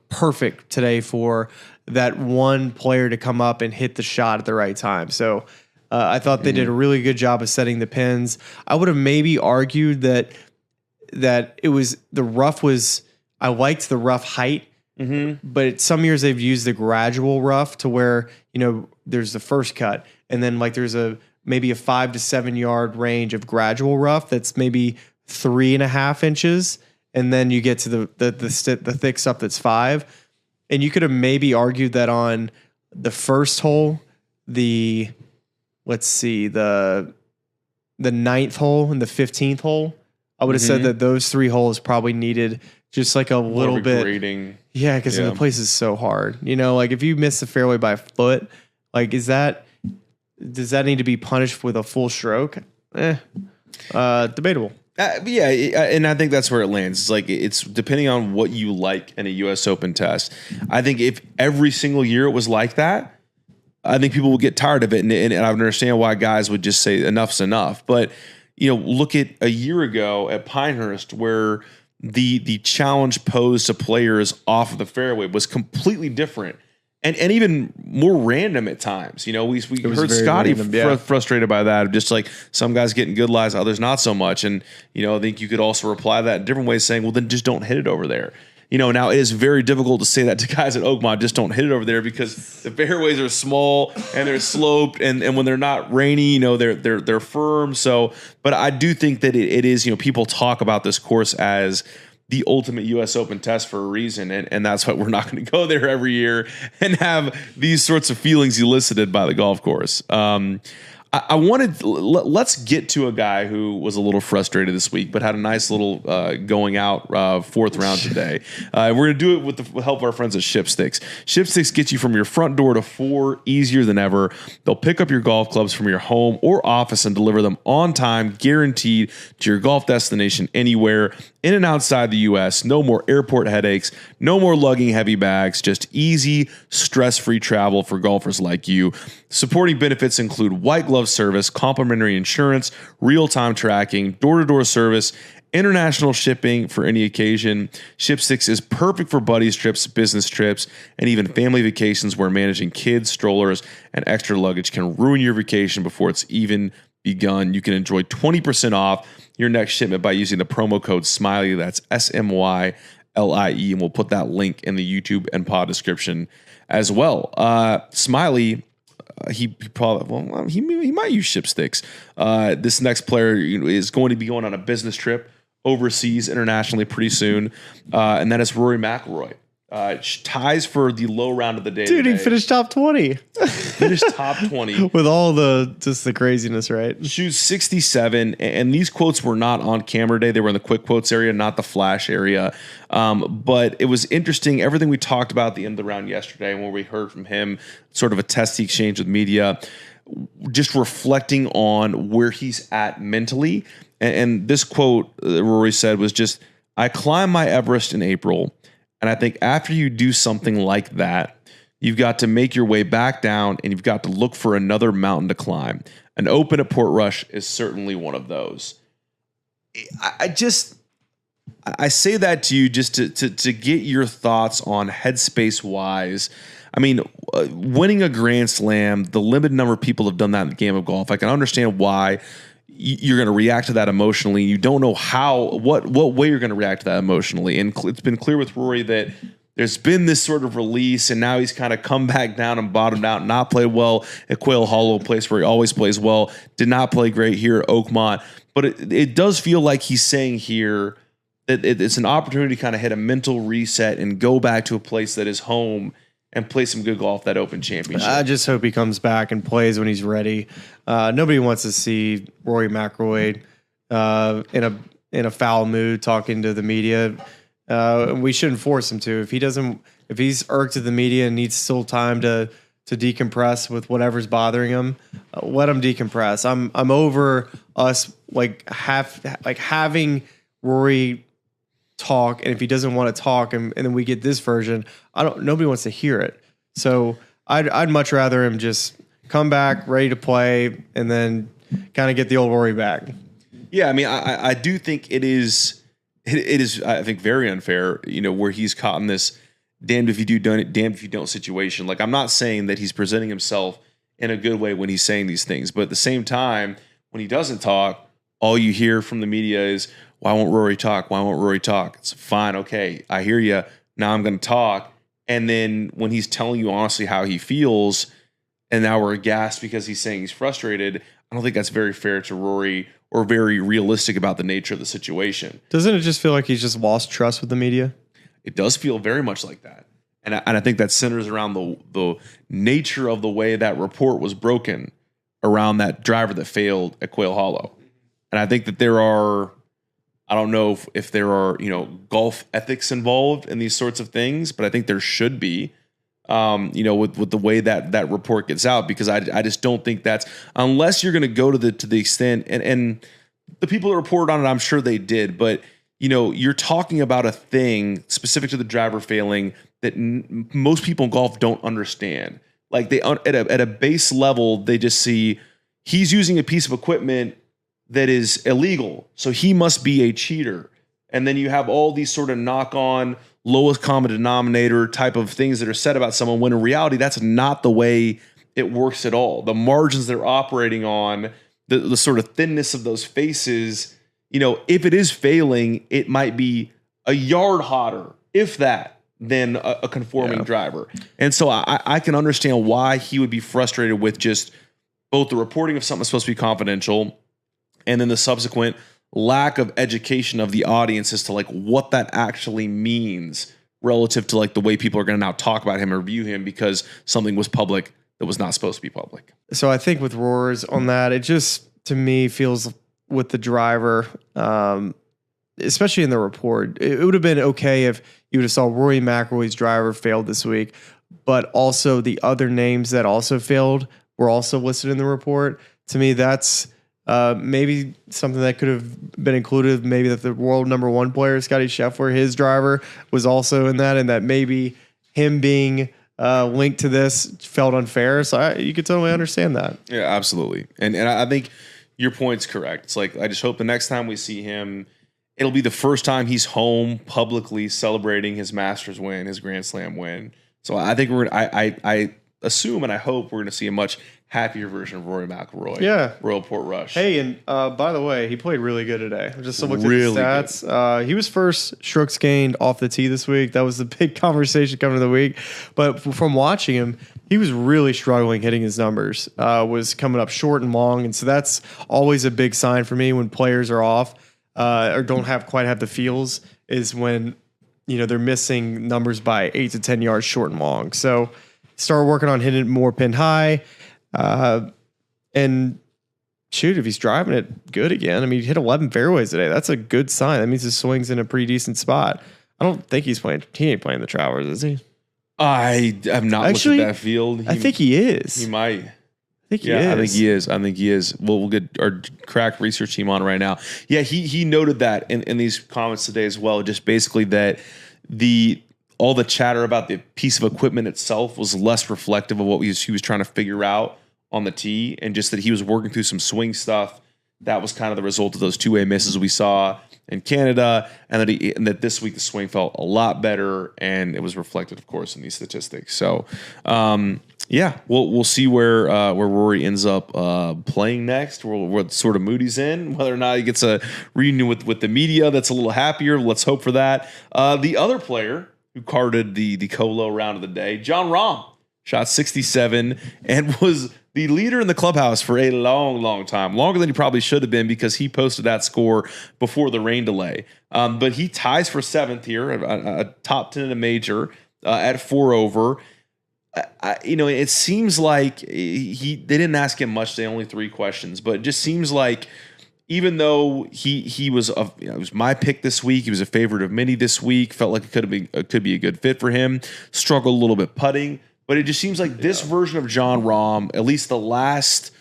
perfect today for that one player to come up and hit the shot at the right time. So I thought they did a really good job of setting the pins. I would have maybe argued that it was the rough was, I liked the rough height, but some years they've used the gradual rough to where, there's the first cut and then like there's maybe a 5 to 7 yard range of gradual rough that's maybe 3.5 inches. And then you get to the thick stuff that's 5. And you could have maybe argued that on the first hole, the 9th hole and the 15th hole, I would have said that those 3 holes probably needed just like a little bit grading. Yeah, because the place is so hard. Like if you miss the fairway by a foot, like does that need to be punished with a full stroke? Debatable. And I think that's where it lands. It's like it's depending on what you like in a U.S. Open test. I think if every single year it was like that, I think people would get tired of it, and I understand why guys would just say enough's enough. But look at a year ago at Pinehurst, where the challenge posed to players off of the fairway was completely different. And even more random at times. We heard Scotty frustrated by that. Just like some guys getting good lies, others not so much. And, I think you could also reply that in different ways saying, well, then just don't hit it over there. Now it is very difficult to say that to guys at Oakmont, just don't hit it over there because the fairways are small and they're sloped. And when they're not rainy, they're firm. So, but I do think that it is, people talk about this course as the ultimate U.S. Open test for a reason, and that's why we're not going to go there every year and have these sorts of feelings elicited by the golf course. I wanted let's get to a guy who was a little frustrated this week, but had a nice little going out 4th round today. We're going to do it with the help of our friends at Shipsticks. Shipsticks gets you from your front door to 4 easier than ever. They'll pick up your golf clubs from your home or office and deliver them on time, guaranteed to your golf destination anywhere in and outside the U.S. No more airport headaches, no more lugging heavy bags, just easy, stress-free travel for golfers like you. Supporting benefits include white glove service, complimentary insurance, real-time tracking, door-to-door service, international shipping for any occasion. Shipsticks is perfect for buddies trips, business trips, and even family vacations where managing kids, strollers, and extra luggage can ruin your vacation before it's even begun. You can enjoy 20% off your next shipment by using the promo code Smylie. That's SMYLIE, and we'll put that link in the YouTube and pod description as well. Smylie, he might use Shipsticks. This next player is going to be going on a business trip overseas, internationally pretty soon, and that is Rory McIlroy. ties for the low round of the day. Dude, he today. finished top 20 Finished top 20. with all the craziness, right? Shoots 67, and these quotes were not on camera day. They were in the quick quotes area, not the flash area. But it was interesting. Everything we talked about at the end of the round yesterday, when we heard from him, sort of a testy exchange with media, just reflecting on where he's at mentally. And this quote that Rory said was just, "I climbed my Everest in April. And I think after you do something like that, you've got to make your way back down and you've got to look for another mountain to climb. An open at Portrush is certainly one of those." I say that to you just to get your thoughts on headspace wise. I mean, winning a Grand Slam, the limited number of people have done that in the game of golf. I can understand why you're going to react to that emotionally. You don't know what way you're going to react to that emotionally. And it's been clear with Rory that there's been this sort of release, and now he's kind of come back down and bottomed out, not played well at Quail Hollow, a place where he always plays well, did not play great here at Oakmont. But it does feel like he's saying here that it's an opportunity to kind of hit a mental reset and go back to a place that is home and play some good golf, that Open Championship. I just hope he comes back and plays when he's ready. Nobody wants to see Rory McIlroy in a foul mood talking to the media. We shouldn't force him to. If he's irked at the media and needs still time to decompress with whatever's bothering him, let him decompress. I'm over us having Rory talk, and if he doesn't want to talk, and then we get this version, nobody wants to hear it. So I'd much rather him just come back ready to play and then kind of get the old Rory back. Yeah, I mean, I do think it is I think very unfair, where he's caught in this damned if you do, done it, damned if you don't situation. Like, I'm not saying that he's presenting himself in a good way when he's saying these things, but at the same time, when he doesn't talk, all you hear from the media is, "Why won't Rory talk? Why won't Rory talk?" It's fine. Okay, I hear you. Now I'm going to talk. And then when he's telling you honestly how he feels, and now we're aghast because he's saying he's frustrated, I don't think that's very fair to Rory or very realistic about the nature of the situation. Doesn't it just feel like he's just lost trust with the media? It does feel very much like that. And I think that centers around the nature of the way that report was broken around that driver that failed at Quail Hollow. And I think that there are, I don't know if there are, golf ethics involved in these sorts of things, but I think there should be, with the way that report gets out, because I just don't think that's, unless you're going to go to the extent, and the people that reported on it, I'm sure they did, but you're talking about a thing specific to the driver failing that most people in golf don't understand. Like, they at a base level, they just see he's using a piece of equipment that is illegal, so he must be a cheater. And then you have all these sort of knock-on, lowest common denominator type of things that are said about someone, when in reality, that's not the way it works at all. The margins they're operating on, the sort of thinness of those faces, if it is failing, it might be a yard hotter, if that, than a conforming driver. And so I can understand why he would be frustrated with just both the reporting of something that's supposed to be confidential and then the subsequent lack of education of the audience as to what that actually means relative to the way people are going to now talk about him or view him because something was public that was not supposed to be public. So I think with Roars on that, it just, to me, feels with the driver, especially in the report, it would have been okay if you would have saw Rory McIlroy's driver failed this week, but also the other names that also failed were also listed in the report. To me, that's maybe something that could have been included. Maybe that the world number one player, Scotty Scheffler, his driver was also in that, and that maybe him being linked to this felt unfair. So you could totally understand that. Yeah, absolutely. And I think your point's correct. It's I just hope the next time we see him, it'll be the first time he's home publicly celebrating his Masters win, his Grand Slam win. So I think I assume and I hope we're going to see a much happier version of Rory McIlroy. Yeah. Royal Portrush. Hey, and by the way, he played really good today. I just looked at his stats. He was first strokes gained off the tee this week. That was the big conversation coming to the week. But from watching him, he was really struggling hitting his numbers. Was coming up short and long. And so that's always a big sign for me when players are off or don't quite have the feels, is when they're missing numbers by 8 to 10 yards short and long. So start working on hitting it more pin high. And shoot, if he's driving it good again, I mean, he hit 11 fairways today. That's a good sign. That means his swing's in a pretty decent spot. I don't think he's playing. He ain't playing the Travers, is he? I have not looked at that field. I think he is. He might. I think he is. I think he is. We'll get our crack research team on right now. Yeah, he noted that in these comments today as well. Just basically that all the chatter about the piece of equipment itself was less reflective of what he was trying to figure out on the tee, and just that he was working through some swing stuff. That was kind of the result of those two-way misses we saw in Canada, and that this week the swing felt a lot better, and it was reflected, of course, in these statistics. So, we'll see where Rory ends up playing next, what sort of mood he's in, whether or not he gets a reunion with the media that's a little happier. Let's hope for that. The other player who carded the Colo round of the day, Jon Rahm, shot 67 and was the leader in the clubhouse for a long, long time, longer than he probably should have been, because he posted that score before the rain delay. But he ties for 7th here, a top 10 in a major at 4 over. It seems like they didn't ask him much. They only 3 questions, but it just seems like even though he was it was my pick this week, he was a favorite of many this week. Felt like it could be a good fit for him. Struggled a little bit putting. But it just seems like this version of Jon Rahm, at least the last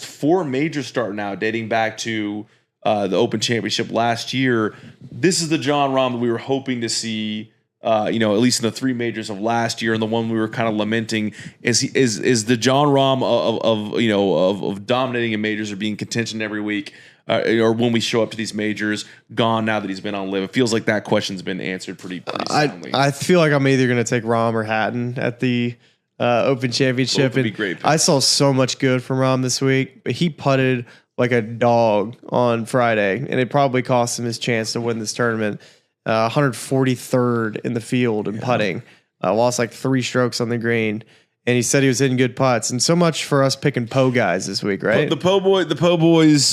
4 majors start now, dating back to the Open Championship last year. This is the Jon Rahm that we were hoping to see, at least in the 3 majors of last year, and the one we were kind of lamenting is the Jon Rahm of dominating in majors or being contention every week. Or when we show up to these majors, gone now that he's been on LIV. It feels like that question's been answered pretty soundly. I feel like I'm either going to take Rahm or Hatton at the Open Championship. Both would be great. I saw so much good from Rahm this week, but he putted like a dog on Friday, and it probably cost him his chance to win this tournament. 143rd in the field in putting. Lost like 3 strokes on the green. And he said he was hitting good putts, and so much for us picking Poe guys this week, right? The Poe boys.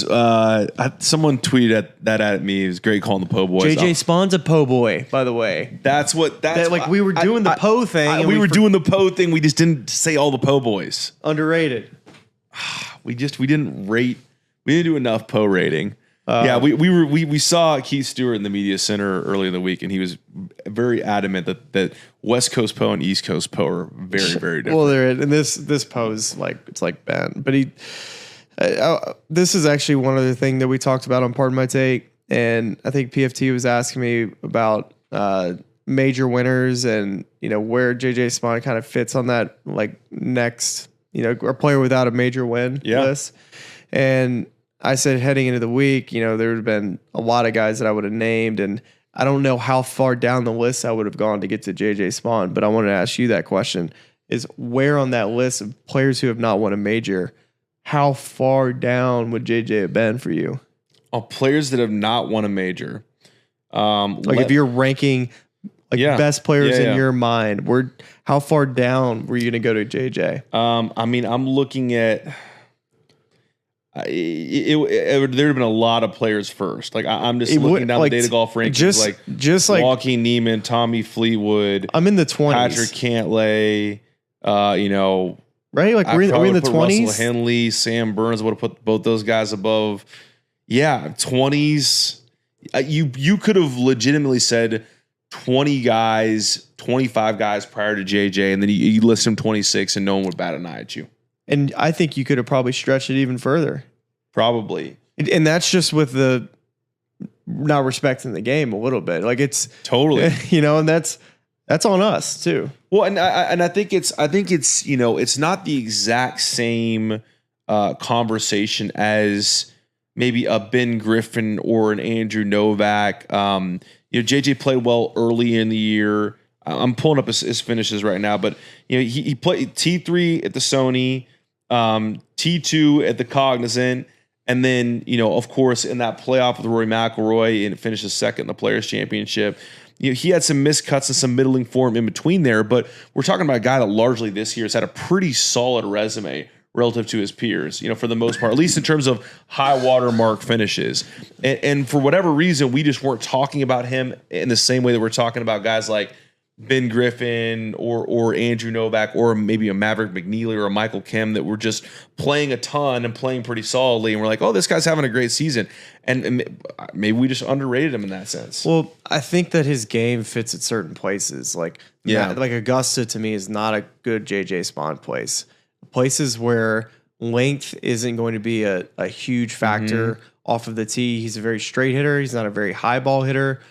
Someone tweeted that at me. It was great calling the Poe boys. JJ Spaun's a Poe boy, by the way. We were doing the Poe thing. We were doing the Poe thing. We just didn't say all the Poe boys. Underrated. We didn't do enough Poe rating. We saw Keith Stewart in the media center earlier in the week, and he was very adamant that West Coast Poe and East Coast Poe are very, very different. Well, and this Poe's it's like Ben, but this is actually one other thing that we talked about on Pardon My Take, and I think PFT was asking me about major winners and where JJ Spaun kind of fits on that next a player without a major win list, and I said heading into the week, there would have been a lot of guys that I would have named, and I don't know how far down the list I would have gone to get to JJ Spaun, but I wanted to ask you that question, is where on that list of players who have not won a major, how far down would JJ have been for you? Players that have not won a major. If you're ranking best players in your mind, how far down were you going to go to JJ? I'm looking at... there'd have been a lot of players first. I'm just looking down the data golf rankings, just like Joaquin Niemann, Tommy Fleetwood. I'm in the 20s. Patrick Cantlay. Right? Are we in the 20s? Russell Henley, Sam Burns. I would have put both those guys above. Yeah, 20s. You could have legitimately said 20 guys, 25 guys prior to JJ, and then you list them 26, and no one would bat an eye at you. And I think you could have probably stretched it even further. Probably. And that's just with the not respecting the game a little bit. It's totally, and that's on us too. Well, and I think it's it's not the exact same conversation as maybe a Ben Griffin or an Andrew Novak. JJ played well early in the year. I'm pulling up his finishes right now, but he played T3 at the Sony, T2 at the Cognizant, and then of course in that playoff with Rory McIlroy and finishes second in the Players Championship. He had some missed cuts and some middling form in between there, but we're talking about a guy that largely this year has had a pretty solid resume relative to his peers, for the most part, at least in terms of high water mark finishes. And for whatever reason, we just weren't talking about him in the same way that we're talking about guys like Ben Griffin or Andrew Novak or maybe a Maverick McNeely or a Michael Kim that were just playing a ton and playing pretty solidly. And we're like, oh, this guy's having a great season. And maybe we just underrated him in that sense. Well, I think that his game fits at certain places. Like Augusta to me is not a good JJ Spaun place. Places where length isn't going to be a huge factor off of the tee. He's a very straight hitter. He's not a very high ball hitter.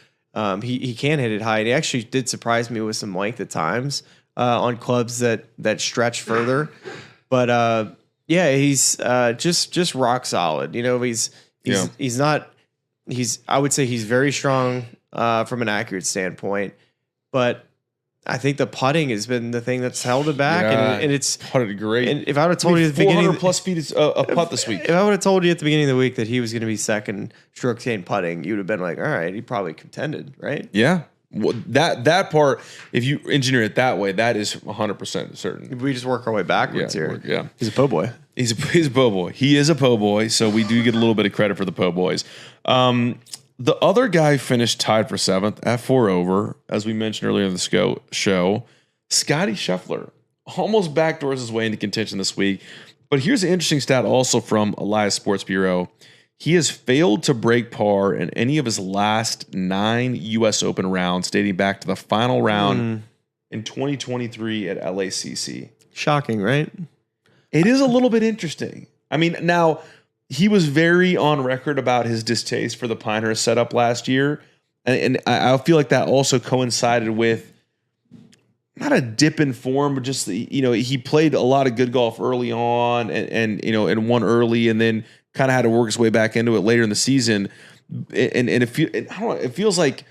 He can hit it high. And he actually did surprise me with some length at times on clubs that stretch further. But he's just rock solid. I would say he's very strong from an accurate standpoint, but I think the putting has been the thing that's held it back, and it's putted great. And if I would have told you at the beginning, 400 plus feet a putt this week. If I would have told you at the beginning of the week that he was going to be second stroke gain putting, you would have been like, all right, he probably contended, right? Yeah. Well, that part, if you engineer it that way, that is 100% certain. We just work our way backwards here. Yeah. He's a po' boy. He's a po' boy. He is a po' boy, so we do get a little bit of credit for the po' boys. The other guy finished tied for 7th at 4 over, as we mentioned earlier in the show. Scotty Scheffler almost backdoors his way into contention this week. But here's an interesting stat also from Elias Sports Bureau. He has failed to break par in any of his last 9 U.S. Open rounds, dating back to the final round in 2023 at LACC. Shocking, right? It is a little bit interesting. I mean, now, he was very on record about his distaste for the Pinehurst setup last year. And I feel like that also coincided with not a dip in form, but just, he played a lot of good golf early on and won early and then kind of had to work his way back into it later in the season. And it feels like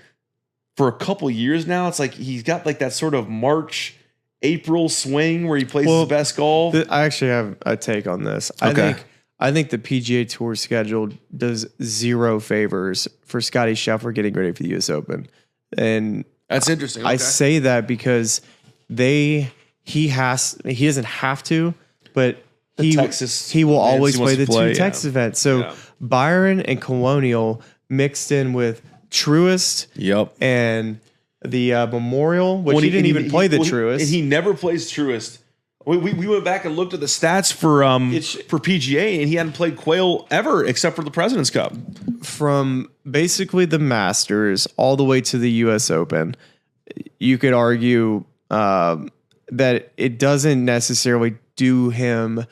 for a couple years now, it's like he's got like that sort of March, April swing where he plays his best golf. I actually have a take on this. Okay. I think the PGA Tour schedule does zero favors for Scotty Scheffler getting ready for the U.S. Open. And that's interesting. I say that because he doesn't have to, but he will always play the two Texas events. So Byron and Colonial mixed in with Truist and the Memorial, which he didn't even play the Truist. And he never plays Truist. We went back and looked at the stats for PGA, and he hadn't played Quail ever except for the President's Cup. From basically the Masters all the way to the U.S. Open, you could argue that it doesn't necessarily do him.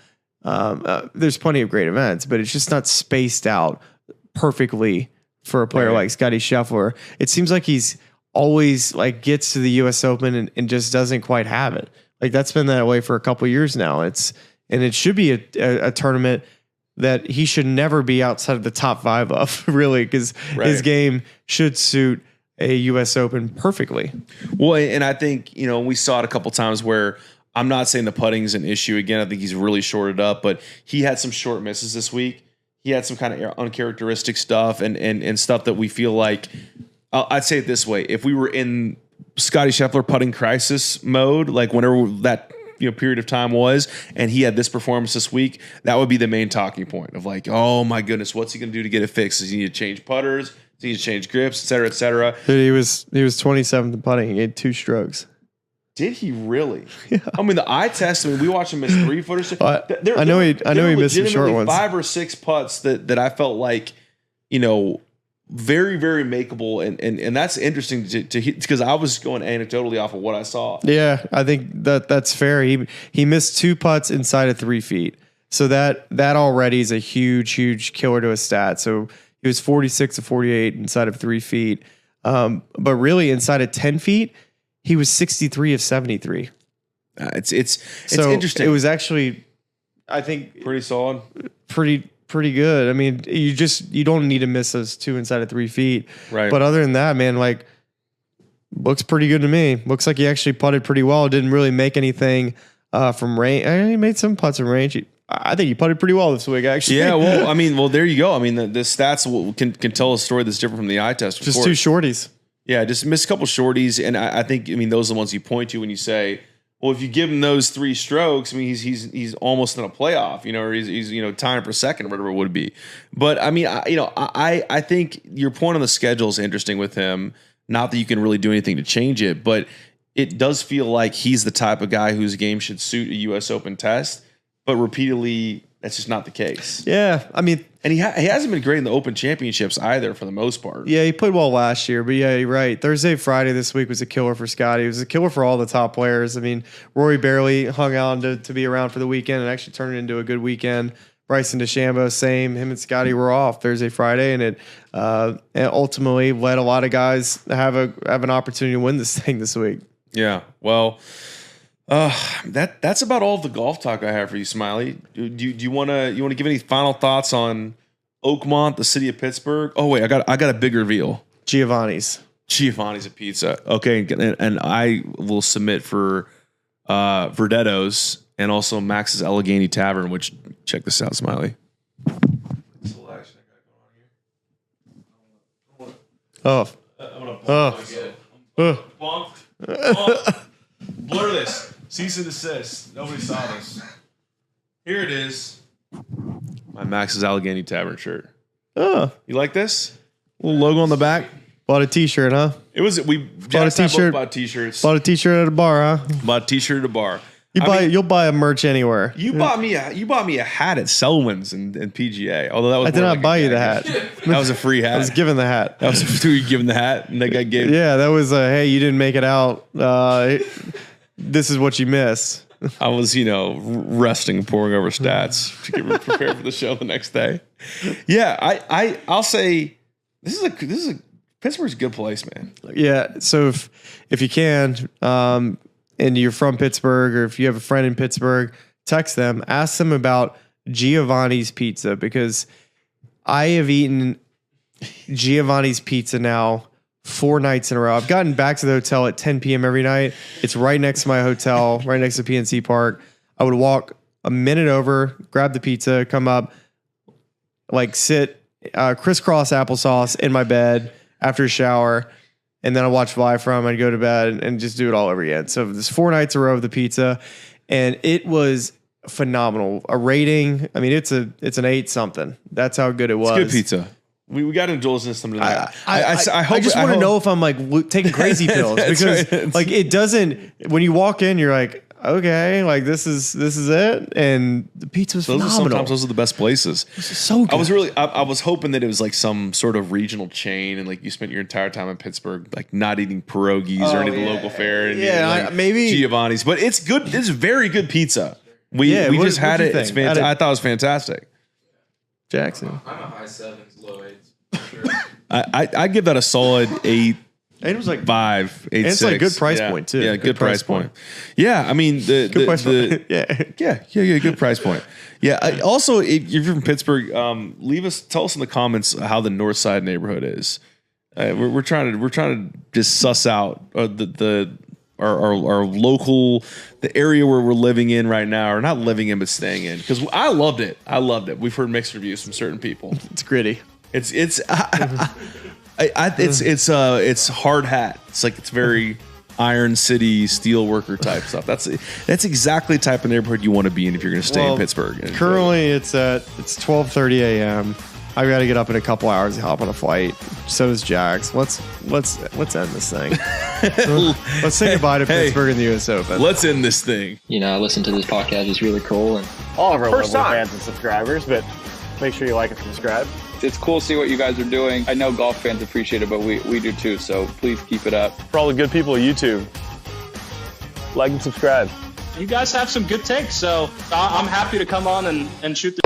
There's plenty of great events, but it's just not spaced out perfectly for a player like Scotty Scheffler. It seems like he's always like gets to the U.S. Open and just doesn't quite have it. Like that's been that way for a couple of years now. It should be a tournament that he should never be outside of the top 5 of, really, because his game should suit a U.S. Open perfectly. Well, and I think, we saw it a couple times where I'm not saying the putting is an issue. Again, I think he's really shorted up, but he had some short misses this week. He had some kind of uncharacteristic stuff and stuff that we feel like, I'd say it this way. If we were in Scotty Scheffler putting crisis mode, like whenever that period of time was, and he had this performance this week, that would be the main talking point of like, oh my goodness, what's he going to do to get it fixed? Does he need to change putters? Does he need to change grips, et cetera, et cetera? Dude, he was 27th in putting. He had 2 strokes. Did he really? Yeah. I mean, the eye test. I mean, we watched him miss 3-footers. I know he missed some short ones. 5 or 6 putts that I felt like, very, very makeable, and that's interesting to because I was going anecdotally off of what I saw. Yeah, I think that's fair. He missed 2 putts inside of 3 feet, so that already is a huge killer to his stat. So he was 46 of 48 inside of 3 feet, but really inside of 10 feet, he was 63 of 73. It's interesting. It was actually, I think, pretty solid, pretty good. I mean, you don't need to miss those 2 inside of 3 feet. Right. But other than that, man, like looks pretty good to me. Looks like he actually putted pretty well. Didn't really make anything from range. He made some putts from range. I think he putted pretty well this week, actually. Yeah, well, there you go. I mean, the stats can tell a story that's different from the eye test. Just 2 shorties. Yeah, just missed a couple shorties. And I think, those are the ones you point to when you say, Well, if you give him those 3 strokes, I mean, he's almost in a playoff, or he's tying for second or whatever it would be. But I mean, I think your point on the schedule is interesting with him. Not that you can really do anything to change it, but it does feel like he's the type of guy whose game should suit a U.S. Open test. But repeatedly, that's just not the case. Yeah, I mean, and he hasn't been great in the Open Championships either, for the most part. Yeah, he played well last year, but yeah, you're right. Thursday, Friday this week was a killer for Scotty. It was a killer for all the top players. I mean, Rory barely hung on to be around for the weekend and actually turned it into a good weekend. Bryson DeChambeau, same. Him and Scotty were off Thursday, Friday, and it ultimately led a lot of guys to have an opportunity to win this thing this week. Yeah, well. That's about all of the golf talk I have for you, Smylie. Do you want to give any final thoughts on Oakmont, the city of Pittsburgh? Oh wait, I got a big reveal. Giovanni's a pizza. Okay, and I will submit for Verdetto's and also Max's Allegheny Tavern. Which, check this out, Smylie. Blur this. Cease and desist. Nobody saw this. Here it is. My Max's Allegheny Tavern shirt. Oh, you like this? Little logo on the back. Bought a T-shirt, huh? Bought a T-shirt. Bought T-shirts. Bought a T-shirt at a bar, huh? Bought a T-shirt at a bar. You'll buy a merch anywhere. You bought me a hat at Selwyn's and PGA. Although that was I did not buy you the hat. That was a free hat. I was given the hat. That was you given the hat, and that guy gave. Yeah, that was hey, you didn't make it out. This is what you miss. I was, resting, pouring over stats to get prepared for the show the next day. Yeah, I'll say this is a Pittsburgh's a good place, man. Yeah, so if you can, and you're from Pittsburgh, or if you have a friend in Pittsburgh, text them, ask them about Giovanni's Pizza, because I have eaten Giovanni's Pizza now 4 nights in a row. I've gotten back to the hotel at 10 p.m. every night. It's right next to my hotel, right next to PNC Park. I would walk a minute over, grab the pizza, come up, sit crisscross applesauce in my bed after a shower, and then I watch Fly From. I'd go to bed and just do it all over again. So there's 4 nights in a row of the pizza, and it was phenomenal. A rating, I mean, it's an 8 something. That's how good it was. It's good pizza. We got to indulge in some tonight. I just want to know if I'm taking crazy pills, because right. It doesn't. When you walk in, you're like, okay, this is it, and the pizza was phenomenal. Sometimes those are the best places. This is so good. I was hoping that it was some sort of regional chain, and you spent your entire time in Pittsburgh, not eating pierogies or any of the local fare. And maybe Giovanni's, but it's good. It's very good pizza. We just had it. It's fantastic. I thought it was fantastic. Jackson, I'm a high 7s, low 8s. Sure. I give that a solid 8. It was 5, 8, and it's 6. a good price point too. Yeah, good price point. Yeah, I mean good price point. Yeah, good price point. Yeah. Also, if you're from Pittsburgh, tell us in the comments how the North Side neighborhood is. We're trying to just suss out our local, the area where we're living in right now, or not living in but staying in, because I loved it. We've heard mixed reviews from certain people. It's gritty. It's hard hat. It's very Iron City steel worker type stuff. That's exactly the type of neighborhood you want to be in if you're going to stay in Pittsburgh. Currently, it's 12:30 a.m. I got to get up in a couple hours and hop on a flight. So does Jax. Let's end this thing. Let's say goodbye to Pittsburgh in the U.S. Open. Let's end this thing. I listen to this podcast. It's really cool, and all of our local fans and subscribers. But make sure you like and subscribe. It's cool to see what you guys are doing. I know golf fans appreciate it, but we do too. So please keep it up. For all the good people of YouTube, like and subscribe. You guys have some good takes, so I'm happy to come on and shoot the